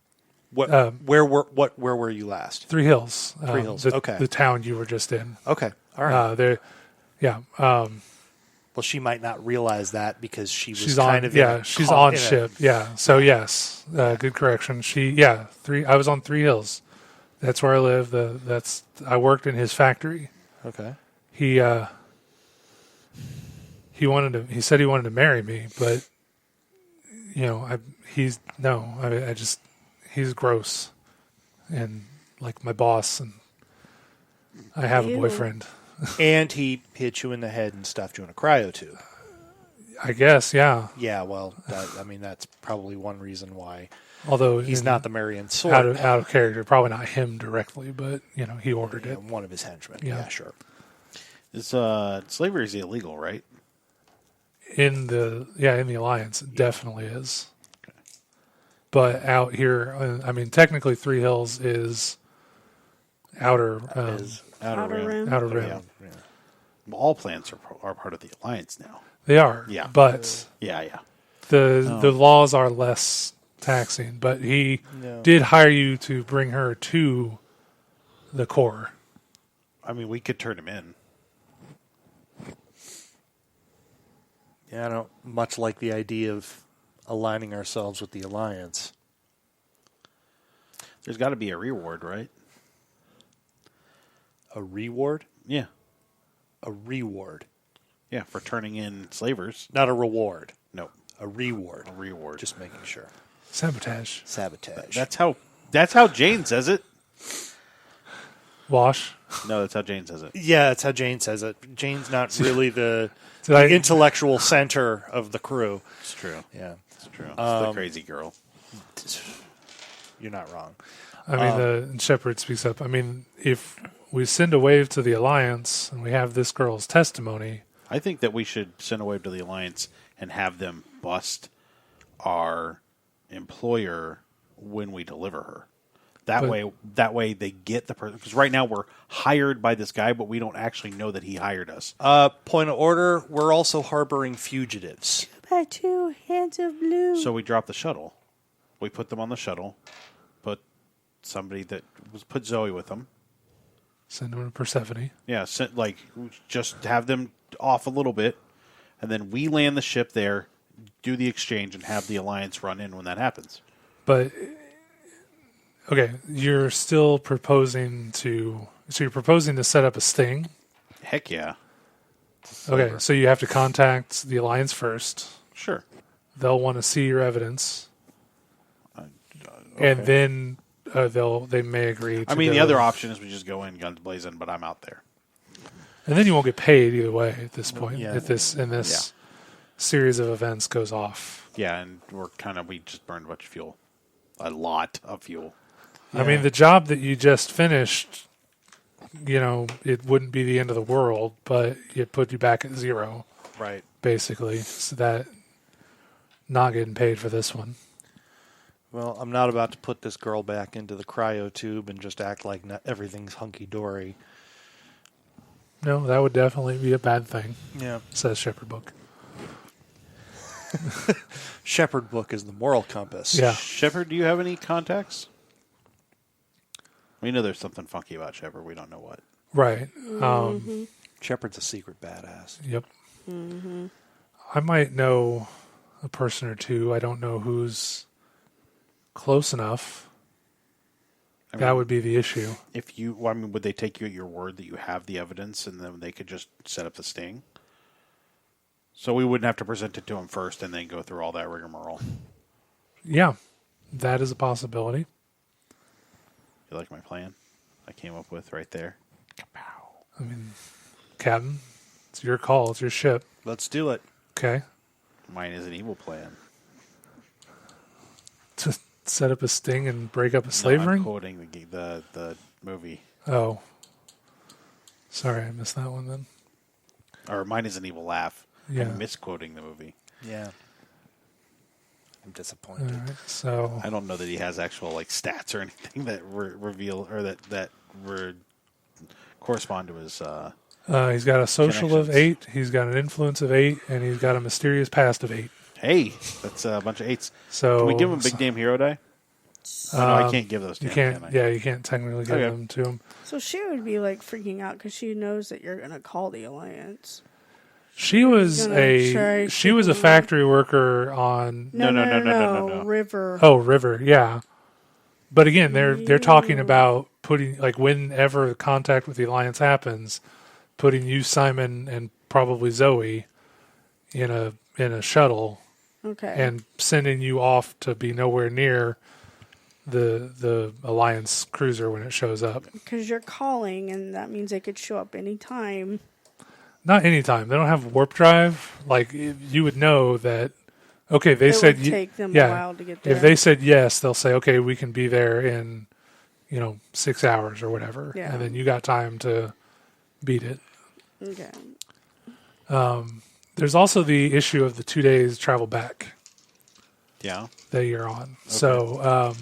What? Um, where were you last? Three Hills. Three Hills, The, okay. The town you were just in. Okay. All right. Yeah. Well, she might not realize that because she was She's kind on. of Yeah, she's on ship. Yeah. So yes, good correction. I was on Three Hills. That's where I live. I worked in his factory. Okay. He said he wanted to marry me, but he's gross and like my boss, and I have a Ew. boyfriend. And he hit you in the head and stuffed you in a cryo tube. I guess, yeah. Yeah. Well, that's probably one reason why Although he's not the Marian sword. out of character, probably not him directly, but he ordered it. One of his henchmen. Yeah. Yeah, sure. Slavery is illegal, right? In the Alliance, it definitely is. But out here, technically Three Hills is outer Outer Rim. outer Oh, rim. yeah. Well, all planets are part of the Alliance now. They are, Yeah. but Yeah. the laws are less taxing. But he No. did hire you to bring her to the core. I mean, we could turn him in. Yeah, I don't much like the idea of aligning ourselves with the Alliance. There's got to be a reward, right? A reward? Yeah. A reward. Yeah, for turning in slavers. Not a reward. No, A reward. a reward. Just making sure. Sabotage. Sabotage. That's how Jane says it. Wash. No, that's how Jane says it. Yeah, that's how Jane says it. Jane's not really the Did I- intellectual center of the crew. It's true. Yeah, It's true. It's the crazy girl. you're not wrong. I mean, the Shepherd speaks up. I mean, if we send a wave to the Alliance and we have this girl's testimony, I think that we should send a wave to the Alliance and have them bust our employer when we deliver her. That way they get the person. Because right now we're hired by this guy, but we don't actually know that he hired us. Point of order, we're also harboring fugitives. By 2 hands of blue. So we drop the shuttle. We put them on the shuttle. Put put Zoe with them. send them to Persephone. Yeah, just have them off a little bit, and then we land the ship there, do the exchange, and have the Alliance run in when that happens. But, okay, you're still proposing to... So you're proposing to set up a sting? Heck yeah. Okay, so you have to contact the Alliance first. Sure. They'll want to see your evidence. Okay. And then they may agree to the go. other option is we just go in guns blazing, but I'm out there. And then you won't get paid either way at this point. Yeah. If this series of events goes off. Yeah, and we just burned a bunch of fuel. A lot of fuel. I mean, the job that you just finished, it wouldn't be the end of the world, but it put you back at zero, Right. basically. So that not getting paid for this one. Well, I'm not about to put this girl back into the cryo tube and just act like everything's hunky-dory. No, that would definitely be a bad thing, Yeah. says Shepherd Book. Shepherd Book is the moral compass. Yeah. Shepard, do you have any contacts? We know there's something funky about Shepard. We don't know what. Right. Shepherd's a secret badass. Yep. I might know a person or two. I don't know who's close enough. That would be the issue. Would they take you at your word that you have the evidence and then they could just set up the sting? So we wouldn't have to present it to them first and then go through all that rigmarole. Yeah, that is a possibility. You like my plan I came up with right there? I mean, Captain, it's your call. It's your ship. Let's do it. Okay. Mine is an evil plan. To set up a sting and break up a No, slave I'm ring? quoting the movie. Oh. Sorry, I missed that one then. Or mine is an evil laugh. Yeah. I'm misquoting the movie. Yeah. I'm disappointed. All right, so I don't know that he has actual stats or anything that reveal or that correspond to his. he's got a social of Connections. 8, he's got an influence of 8, and he's got a mysterious past of 8. Hey, that's a bunch of 8s. So Can we give him a big damn hero die? No, I can't give those to You him. can't. Can I? Yeah, you can't technically give Okay. them to him. So she would be freaking out because she knows that you're gonna call the Alliance. She was Gonna try she was a to- factory worker on No. River. River, yeah. But again, they're talking about putting whenever contact with the Alliance happens, putting you, Simon, and probably Zoe in a shuttle Okay. and sending you off to be nowhere near the Alliance cruiser when it shows up. Because you're calling, and that means they could show up anytime. Not anytime. They don't have warp drive. You would know that. Okay, they It said would take them yeah. a while to get there. If they said yes, they'll say, okay, we can be there in 6 hours or whatever, Yeah. and then you got time to beat it. Okay. There's also the issue of the 2 days travel back Yeah. that you're on. So,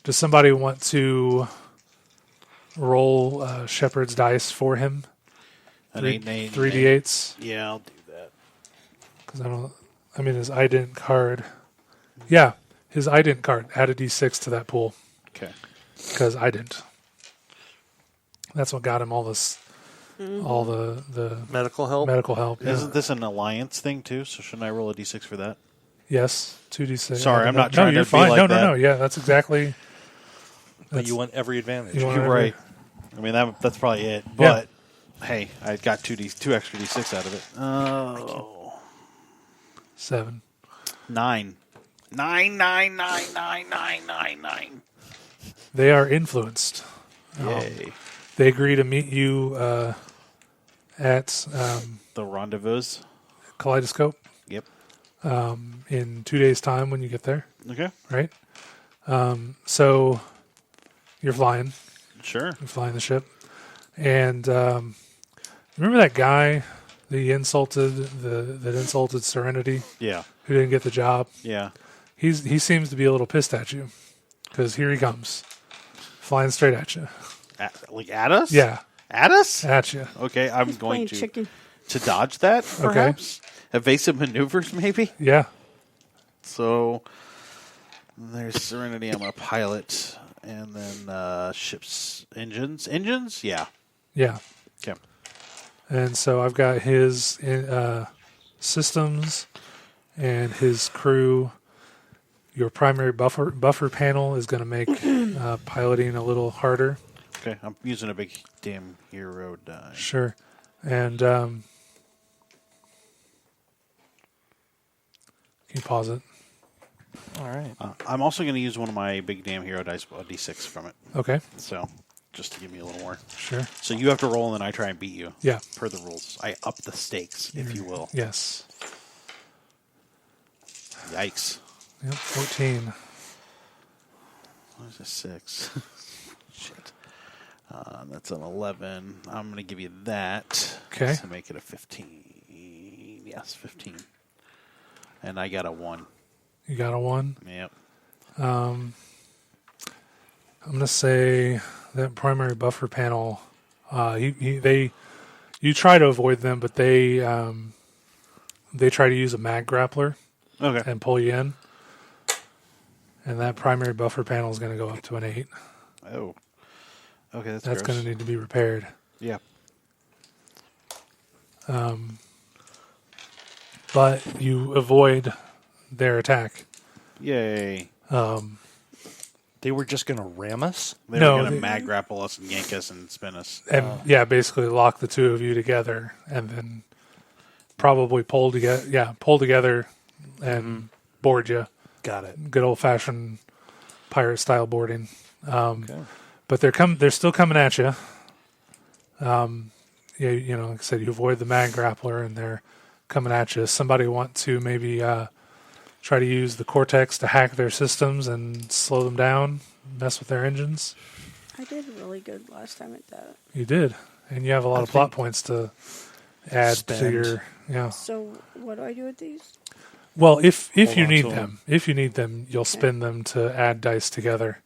does somebody want to roll Shepherd's dice for him? An 8 and 8. 3d8s? Yeah, I'll do that. Because his ident card. Yeah, his ident card. Add a d6 to that pool Okay. because ident. That's what got him all this, all the Medical help? medical help. Yeah. Isn't this an alliance thing too? So shouldn't I roll a d6 for that? Yes, 2d6. Sorry, I'm not No, trying you're to be fine. like no, that. no. Yeah, that's exactly. But you want every advantage. You want- You're right. I mean, that's probably it. But hey, I got two extra d6 out of it. Oh, 7. 9. 9, 9, 9, 9, 9, 9, 9. They are influenced. Yay. They agree to meet you at The rendezvous. Kaleidoscope Yep. in 2 days' time when you get there, Okay. right? So you're flying. Sure. You're flying the ship. And remember that guy that you insulted, that insulted Serenity, Yeah. who didn't get the job? Yeah. He seems to be a little pissed at you because here he comes, flying straight at you. At us? Yeah, At us? at you. Okay, I'm He's going playing to chicken. dodge that, perhaps. Evasive maneuvers, maybe. Yeah. So there's Serenity. I'm a pilot, and then ships engines. Engines, yeah. Yeah. Okay. And so I've got his systems and his crew. Your primary buffer panel is going to make piloting a little harder. Okay, I'm using a big damn hero die. Sure. And can you pause it? All right. I'm also going to use one of my big damn hero dice, a d6 from it. Okay. So just to give me a little more. Sure. So you have to roll, and then I try and beat you. Yeah. Per the rules, I up the stakes, if you will. Yes. Yikes! Yep. 14. What is a 6? Shit. That's an 11. I'm going to give you that. Okay. To make it a 15. Yes, 15. And I got a 1. You got a 1. Yep. I'm going to say that primary buffer panel. You try to avoid them, but they try to use a mag grappler Okay. and pull you in. And that primary buffer panel is going to go up to an 8. Oh. Okay, that's That's gross. going to need to be repaired. Yeah. But you avoid their attack. Yay. They were just going to ram us? They No, were going to they- mag grapple us and yank us and spin us. And basically lock the two of you together and then probably pull together and board you. Got it. Good old fashioned pirate style boarding. Okay. But they're still coming at you. You know, like I said, you avoid the mag grappler and they're coming at you. Somebody want to maybe try to use the Cortex to hack their systems and slow them down, mess with their engines? I did really good last time at that. You did. And you have a lot of plot points to add to Spend. your... Yeah. So what do I do with these? Well, if Hold you on need to 'em. them, you'll spin them to add dice together.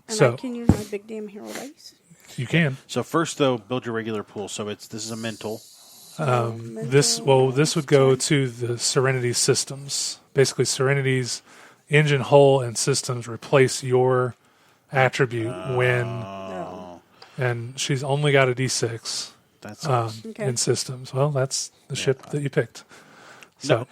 And So I can use my big damn hero dice. you can. So first, though, build your regular pool. So this is a mental. This would go to the Serenity systems. Basically, Serenity's engine hull and systems replace your attribute when, No. and she's only got a D6 That's Okay. in systems. Well, that's the ship that you picked. So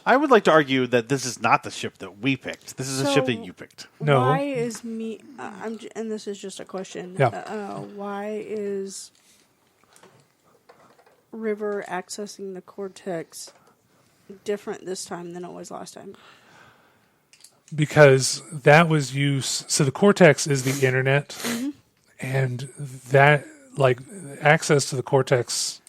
I would like to argue that this is not the ship that we picked. This is a ship that So- you picked. No. Why is me? And this is just a question. Yeah. Why is River accessing the Cortex different this time than it was last time? because that was used. So the Cortex is the internet, and that access to the Cortex.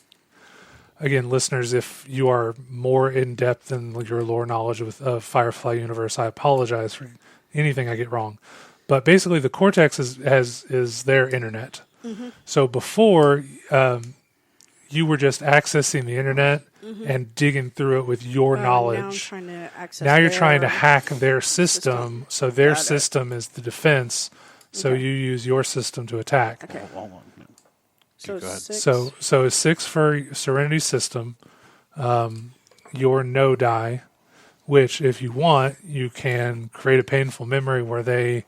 Again, listeners, if you are more in depth in your lore knowledge of Firefly universe, I apologize for anything I get wrong. But basically, the Cortex is their internet. So before, you were just accessing the internet and digging through it with your knowledge. Now I'm trying to access. Now you're trying to their- hack their system, so their Got it. system is the defense. So Okay. you use your system to attack. Okay. Hold on. So Go ahead. 6. So a 6 for Serenity system. Your no die which if you want, you can create a painful memory where they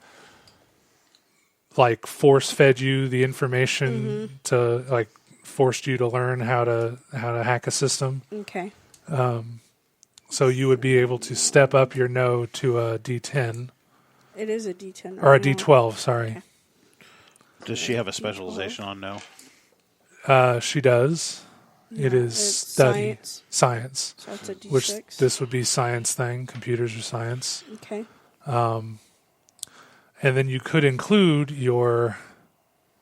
like force fed you the information to like forced you to learn how to hack a system. Okay. So you would be able to step up your no to a D10 It is a D10. or a right now. D12. Sorry, Okay. Does she have a specialization on no? she does. It No, is it's study science. science, So it's a D6. which this would be science thing. Computers are science, Okay. and then you could include your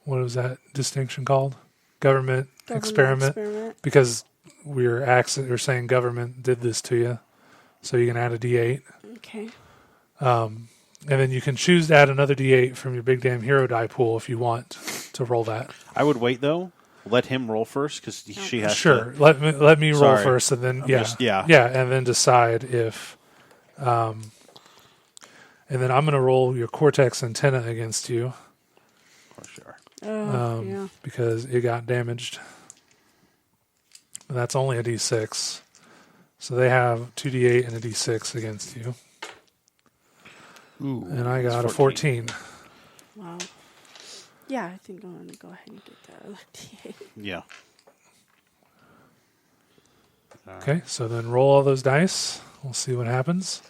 what was that distinction called? Government experiment. Because we're saying government did this to you, so you can add a D8. Okay. And then you can choose to add another D8 from your big damn hero die pool if you want to roll that. I would wait though. Let him roll first because she has Sure. to. Let me roll Sorry. first, and then yeah, and then decide if. And then I'm going to roll your cortex antenna against you For sure. Oh, yeah. because it got damaged. And that's only a D6, so they have 2D8 and a D6 against you. Ooh, And I got a 14. Wow. Yeah, I think I'm going to go ahead and get that other D8. Yeah. Okay, so then roll all those dice. We'll see what happens.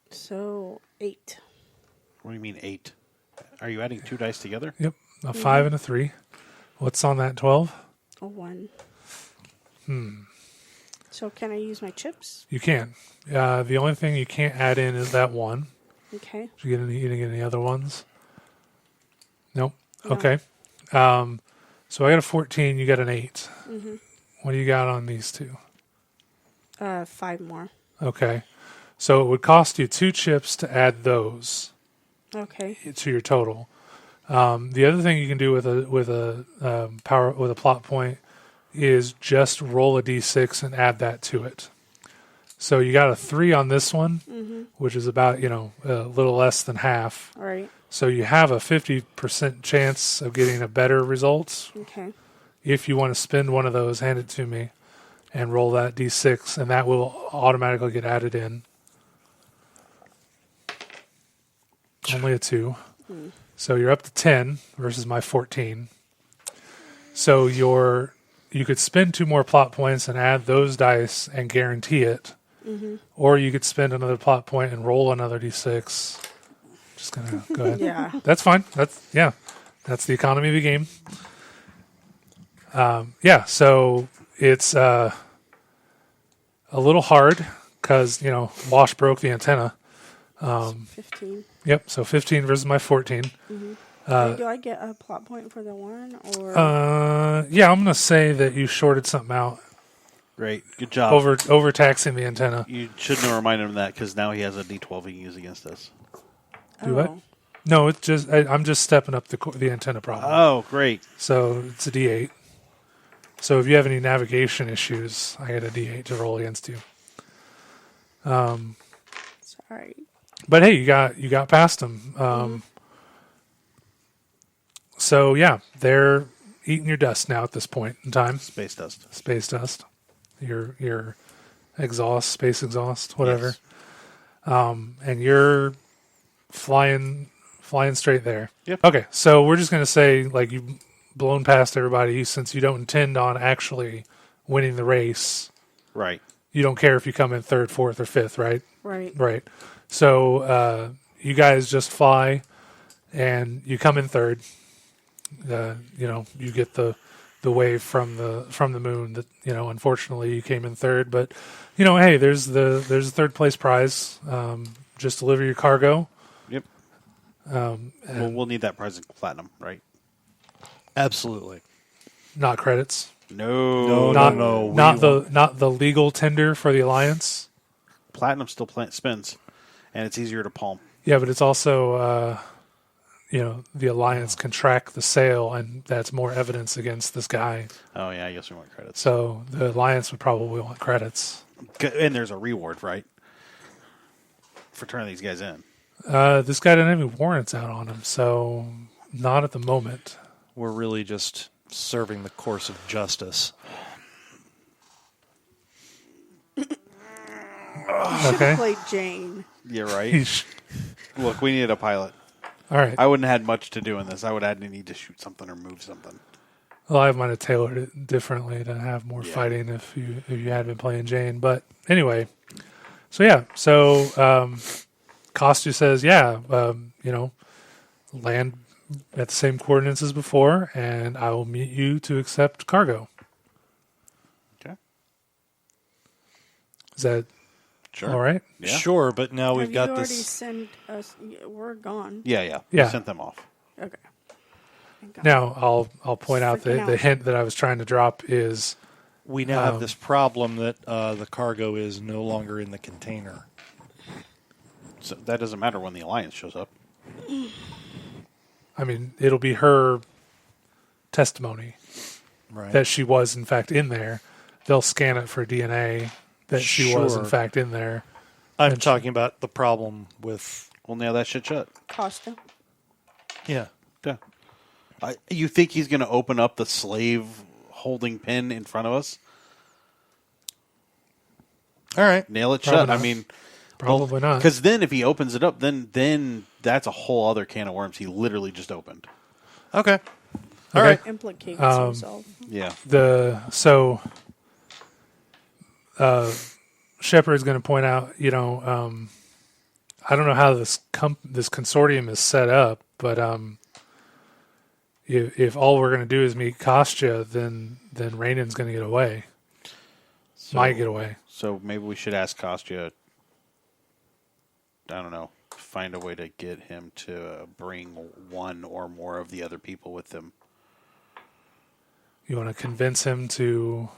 So 8. What do you mean 8? Are you adding 2 dice together? Yep, a 5 and a 3. What's on that 12? A 1. So can I use my chips? You can. The only thing you can't add in is that 1. Okay. Did you didn't get any other ones? Nope. No. Okay. So I got a 14. You got an 8. What do you got on these two? 5 more. Okay. So it would cost you 2 chips to add those Okay. to your total. The other thing you can do with a plot point is just roll a d6 and add that to it. So you got a 3 on this one, which is about a little less than half. All right. So you have a 50% chance of getting a better result. Okay. If you want to spend one of those, hand it to me and roll that d6, and that will automatically get added in. Only a 2. So you're up to 10 versus my 14. So you could spend 2 more plot points and add those dice and guarantee it. Or you could spend another plot point and roll another d6. Just gonna go ahead. Yeah. That's fine. That's the economy of the game. So it's a little hard because Wash broke the antenna. 15. Yep. So 15 versus my 14. Do I get a plot point for the 1 or? I'm gonna say that you shorted something out, Great. Good job. overtaxing the antenna. You shouldn't have reminded him of that because now he has a D12 he can use against us. Do what? No, it's just I'm just stepping up the antenna problem. Oh, great. So it's a D8. So if you have any navigation issues, I get a D8 to roll against you. Sorry. But hey, you got past them. So yeah, they're eating your dust now at this point in time. Space dust. Space dust, your space exhaust, whatever. Yes. And you're flying straight there. Yep. Okay, so we're just gonna say like you've blown past everybody since you don't intend on actually winning the race. Right. You don't care if you come in 3rd, 4th, or 5th, right? Right. Right. So you guys just fly, and you come in 3rd. You get the wave from the moon that unfortunately you came in 3rd, but hey, there's a 3rd place prize. Just deliver your cargo. Yep. We'll need that prize in platinum, right? Absolutely. Not credits. No. Not the legal tender for the alliance. Platinum still spins, and it's easier to palm. Yeah, but it's also the alliance can track the sale, and that's more evidence against this guy. Oh yeah, I guess we want credits. So the alliance would probably want credits. And there's a reward, right? for turning these guys in. This guy didn't have any warrants out on him, so not at the moment. We're really just serving the course of justice. Okay. Played Jane. Yeah, right. Look, we needed a pilot. All right. I wouldn't have had much to do in this. I would have had to need to shoot something or move something. Well, I might have tailored it differently to have more fighting if you had been playing Jane. But anyway, so Costas says, land at the same coordinates as before, and I will meet you to accept cargo. Okay. Is that Sure. all right? Yeah. Sure, but now we've got you already this. sent us? We're gone. Yeah. Yeah. We sent them off. Okay. Thank God. Now I'll point out Freaking the out. hint that I was trying to drop is We now have this problem that the cargo is no longer in the container. So that doesn't matter when the Alliance shows up. I mean, it'll be her testimony Right. that she was in fact in there. They'll scan it for DNA that she was in Sure. fact in there. I'm talking about the problem with. Well, nail that shit shut. Costa. Yeah. Yeah. You think he's going to open up the slave holding pen in front of us? All right. Nail it Probably shut. not. I mean, Probably not. because then if he opens it up, then that's a whole other can of worms he literally just opened. Okay. All Okay. right. Implicates Um, himself. Yeah. Shepard's going to point out, I don't know how this consortium is set up, but if all we're going to do is meet Kostya, then Reynolds going to get away. Might get away. So maybe we should ask Kostya, I don't know, find a way to get him to bring one or more of the other people with him. You want to convince him to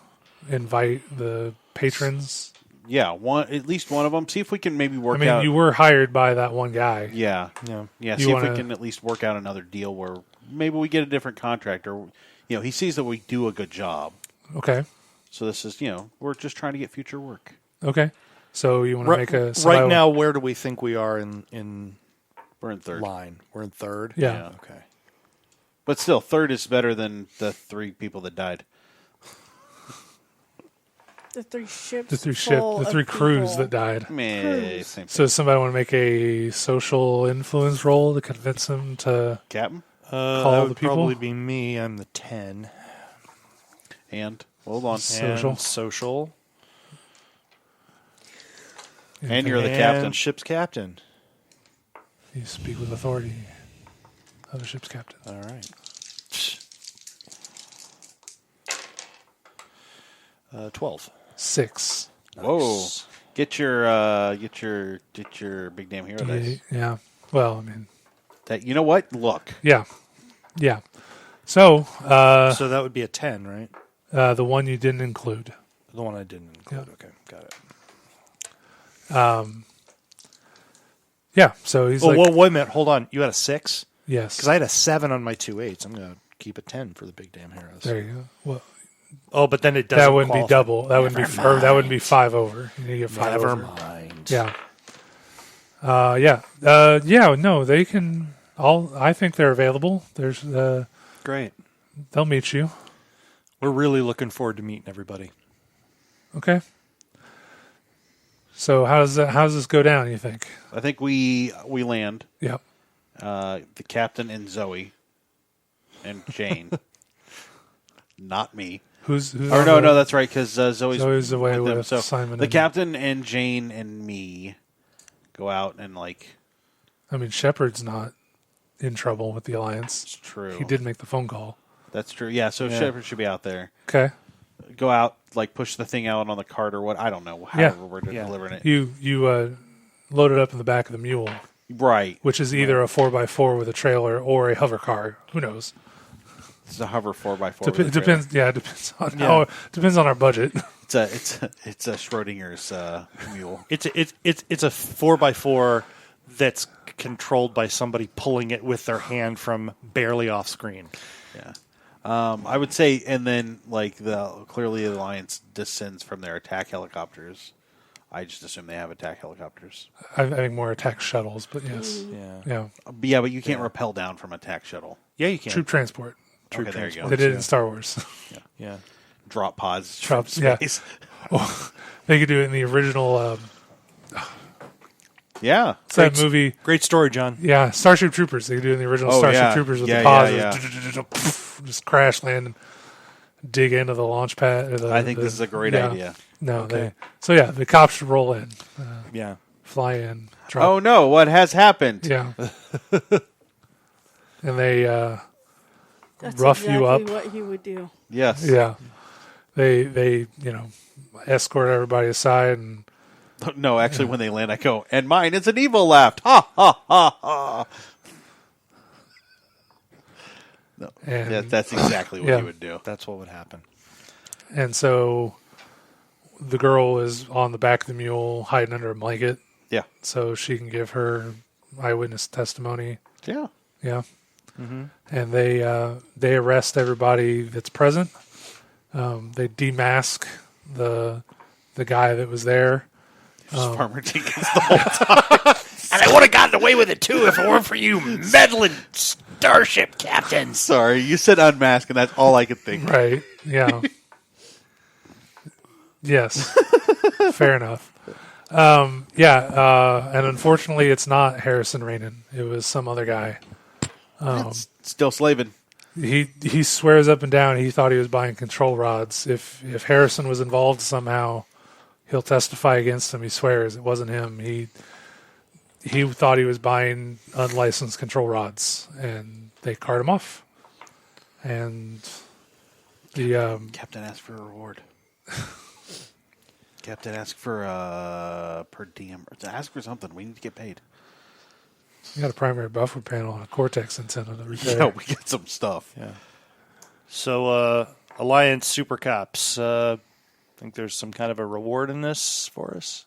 invite the patrons? Yeah, at least one of them. See if we can maybe work I mean, out. you were hired by that one guy. Yeah. Yeah. Yeah, You see if wanna- we can at least work out another deal where maybe we get a different contract or, he sees that we do a good job. Okay. So this is, we're just trying to get future work. Okay. So you want to Right, make a right survival- now, where do we think we are in We're in third. line? We're in third? Yeah. Okay. But still, third is better than the 3 people that died. The 3 ships. The 3 full the of 3 crews people. that died. Meh, same thing. So somebody want to make a social influence roll to convince them to Captain? Call that the would people? probably be me. I'm the 10. And, hold on. Social. And social. And you're the And captain. ship's captain. You speak with authority of the ship's captain. All right. 12. 6. Whoa. Nice. Get your big damn hero dice. Yeah. Well, I mean, You know what? Look. yeah. So, So that would be a 10, right? the one you didn't include. The one I didn't include. Yeah. Okay, got it. Yeah. So he's Oh, like, well, wait a minute. Hold on. You had a 6? yes. Because I had a 7 on my 2 8s. I'm going to keep a 10 for the big damn heroes. There you go. Well, Oh, but then it doesn't that wouldn't qualify. be double. That wouldn't be, or that wouldn't be 5 over. You need to get 5 Never over. mind. Yeah. No, they can. I think they're available. There's. Great. They'll meet you. We're really looking forward to meeting everybody. Okay. So how does this go down? You think? I think we land. Yep. The captain and Zoe and Jane. Not me. Who's Or on no, the- that's right, because Zoe's away with them. with So Simon the and- captain and Jane and me go out and I mean, Shepard's not in trouble with the Alliance. it's true. He did make the phone call. That's true. Yeah, so Yeah. Shepard should be out there. Okay. Go out, push the thing out on the cart or what. I don't know. However we're Yeah. delivering it. You load it up in the back of the mule, Right. which is either a 4x4 with a trailer or a hover car. Who knows? It's a hover 4x4. with a trailer. Depends. Yeah, depends on how. Depends on our budget. It's a Schrodinger's mule. It's a 4x4 that's controlled by somebody pulling it with their hand from barely off screen. Yeah. I would say, and then clearly the Alliance descends from their attack helicopters. I just assume they have attack helicopters. I think more attack shuttles, but yes. Yeah. Yeah. But you can't rappel down from attack shuttle. Yeah, you can. Troop transport. Okay, there you go. They did it in Star Wars. Yeah. Drop pods Drop- from yeah. space. They could do it in the original Yeah. what's that movie? Great story, John. Yeah, Starship Troopers. They could do it in the original Oh, Starship yeah. Troopers with Yeah, the pods. yeah, Just crash land and dig into the launch pad. Or I think this is a great idea. No, Okay. the cops should roll in, Yeah. fly in, drop. Oh no! What has happened? Yeah. And they, That's rough exactly you up. what he would do. Yes. yeah, they escort everybody aside and No, actually, when they land, I go, and mine is an evil laugh. Ha ha ha ha. No, And- that's exactly what Yeah. he would do. That's what would happen. And so the girl is on the back of the mule hiding under a blanket Yeah. so she can give her eyewitness testimony. Yeah. Yeah. Mm-hmm. And they arrest everybody that's present. They demask the guy that was there. Just Farmer Jenkins the whole time. And I would have gotten away with it, too, if it weren't for you meddling starship captains. Sorry, you said unmask, and that's all I could think. Right. Yeah. Yes. Fair enough. And unfortunately it's not Harrison Rainon. It was some other guy. That's still slaving. He swears up and down he thought he was buying control rods. If Harrison was involved somehow, he'll testify against him. He swears it wasn't him. He thought he was buying unlicensed control rods, and they cart him off. And the Captain asked for a reward. Captain asked for per diem. Ask for something. We need to get paid. you got a primary buffer panel and a Cortex antenna to repair. Yeah, we get some stuff. Yeah. So, Alliance Super Cops. Think there's some kind of a reward in this for us?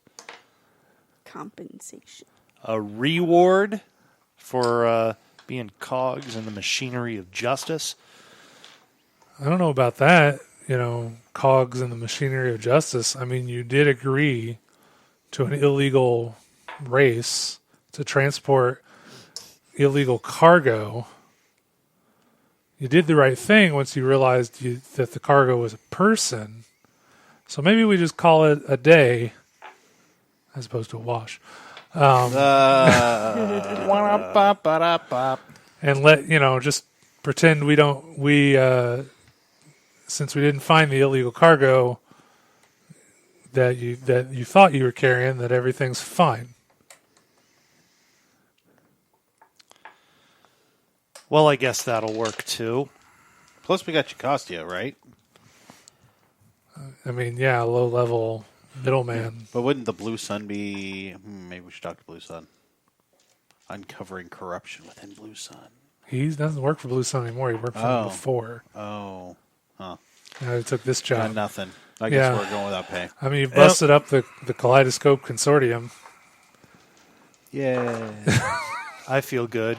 Compensation. A reward for being cogs in the machinery of justice? I don't know about that. Cogs in the machinery of justice. I mean, you did agree to an illegal race to transport illegal cargo. You did the right thing once you realized that the cargo was a person. So maybe we just call it a day as opposed to a wash. And let, just pretend since we didn't find the illegal cargo that you thought you were carrying, that everything's fine. Well, I guess that'll work too. Plus, we got Costas, right? I mean, yeah, low level middleman. But wouldn't the Blue Sun be... maybe we should talk to Blue Sun. Uncovering corruption within Blue Sun. He doesn't work for Blue Sun anymore. He worked for them before. Oh. Huh. He took this Got job. nothing. I guess Yeah. we're going without pay. I mean, you busted up the Kaleidoscope Consortium. Yeah. I feel good.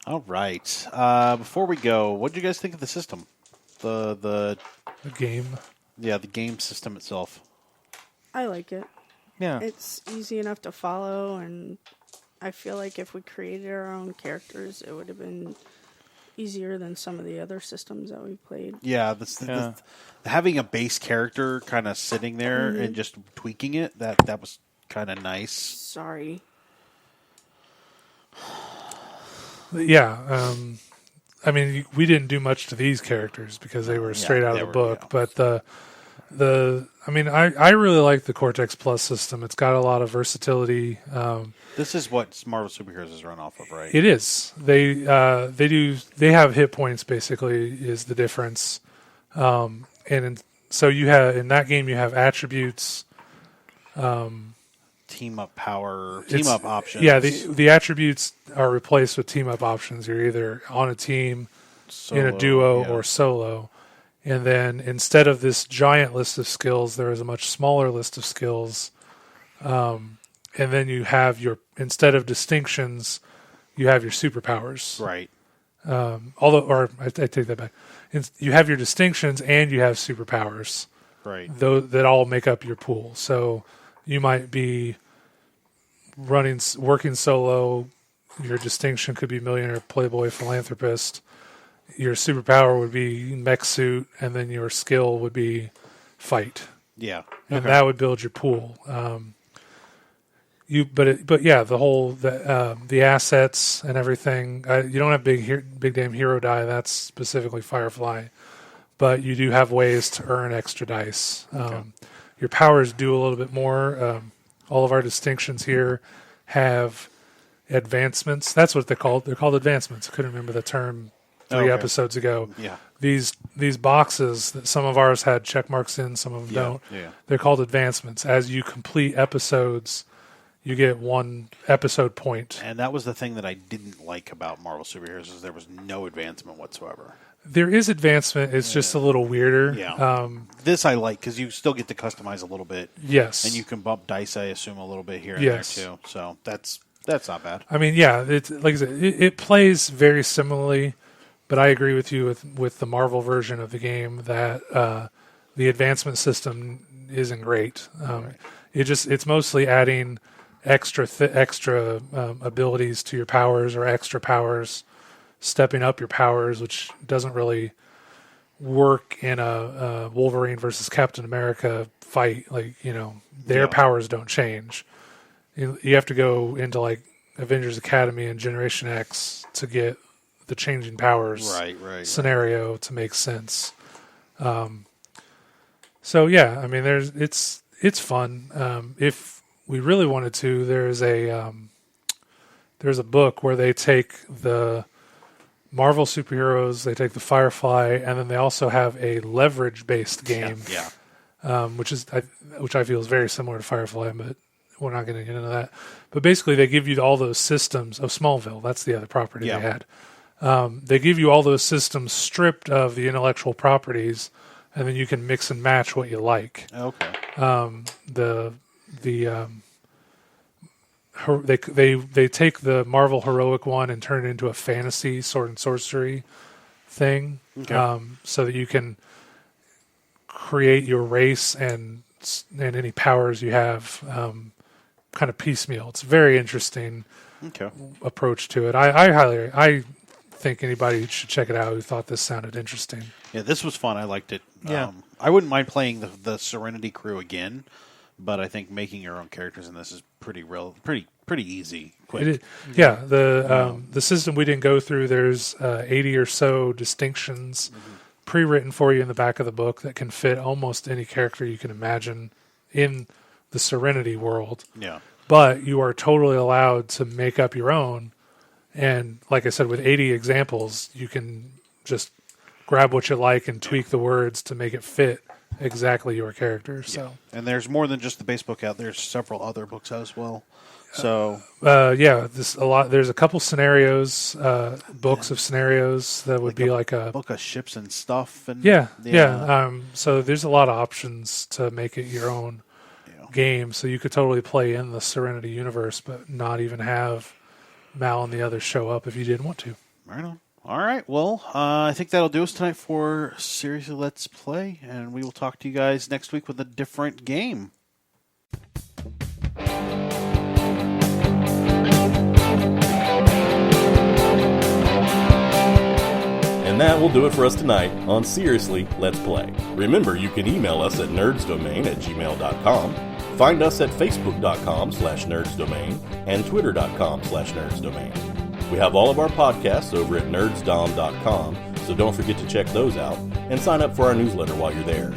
All right. Before we go, what did you guys think of the system? The The game. the game system itself. I like it. Yeah. It's easy enough to follow, and I feel like if we created our own characters, it would have been easier than some of the other systems that we played. Yeah, having a base character kind of sitting there Mm-hmm. and just tweaking it, that was kind of nice. Sorry. Yeah. I mean, we didn't do much to these characters because they were straight out of the book. But I really like the Cortex Plus system. It's got a lot of versatility. This is what Marvel Superheroes is run off of, right? It is. They have hit points basically is the difference. So you have in that game you have attributes. Team up power, team up options. Yeah, the attributes are replaced with team up options. You're either on a team, in a duo, or solo. And then instead of this giant list of skills, there is a much smaller list of skills. And then you have instead of distinctions, you have your superpowers. Right. I take that back. You have your distinctions and you have superpowers. Right. that all make up your pool. So you might be working solo. Your distinction could be millionaire, playboy, philanthropist. Your superpower would be mech suit, and then your skill would be fight. Yeah. And that would build your pool. The assets and everything. You don't have big damn hero die. That's specifically Firefly, but you do have ways to earn extra dice. Your powers do a little bit more. All of our distinctions here have advancements. That's what they're called. They're called advancements. I couldn't remember the term 3 episodes ago. Yeah. These boxes that some of ours had check marks in, some of them don't. Yeah. They're called advancements. As you complete episodes, you get 1 episode point. And that was the thing that I didn't like about Marvel Superheroes is there was no advancement whatsoever. There is advancement. It's just a little weirder. Yeah. This I like because you still get to customize a little bit. Yes. And you can bump dice, I assume, a little bit here and Yes. there too. So that's not bad. I mean, yeah, it's like I said, it plays very similarly, but I agree with you with the Marvel version of the game that the advancement system isn't great. It's mostly adding extra abilities to your powers or extra powers, stepping up your powers, which doesn't really work in a Wolverine versus Captain America fight. Like, their powers don't change. You have to go into like Avengers Academy and Generation X to get the changing powers scenario to make sense. So yeah, I mean, it's fun. If we really wanted to, there's a book where they take the Marvel superheroes, they take the Firefly, and then they also have a leverage-based game, which I feel is very similar to Firefly, but we're not going to get into that. But basically, they give you all those systems of Smallville. That's the other property they had. They give you all those systems stripped of the intellectual properties, and then you can mix and match what you like. Okay. They take the Marvel heroic one and turn it into a fantasy sword and sorcery thing, so that you can create your race and any powers you have, kind of piecemeal. It's a very interesting approach to it. I think anybody should check it out who thought this sounded interesting. Yeah, this was fun. I liked it. Yeah. I wouldn't mind playing the Serenity crew again, but I think making your own characters in this is pretty easy. Quick. The system we didn't go through. There's 80 or so distinctions pre-written for you in the back of the book that can fit almost any character you can imagine in the Serenity world. Yeah. But you are totally allowed to make up your own. And like I said, with 80 examples, you can just grab what you like and tweak the words to make it fit exactly your character. So, and there's more than just the base book out. There's several other books as well. So, there's a couple scenarios, books of scenarios that would be like a book of ships and stuff. And so there's a lot of options to make it your own game. So you could totally play in the Serenity universe, but not even have Mal and the others show up if you didn't want to. Right on. All right. Well, I think that'll do us tonight for Seriously Let's Play, and we will talk to you guys next week with a different game. And that will do it for us tonight on Seriously Let's Play. Remember, you can email us at nerdsdomain@gmail.com, find us at facebook.com/nerdsdomain, and twitter.com/nerdsdomain. We have all of our podcasts over at nerdsdom.com, so don't forget to check those out, and sign up for our newsletter while you're there.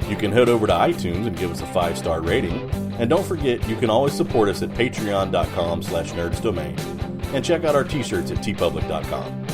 You can head over to iTunes and give us a 5-star rating, and don't forget you can always support us at patreon.com/nerdsdomain, and check out our t-shirts at teepublic.com.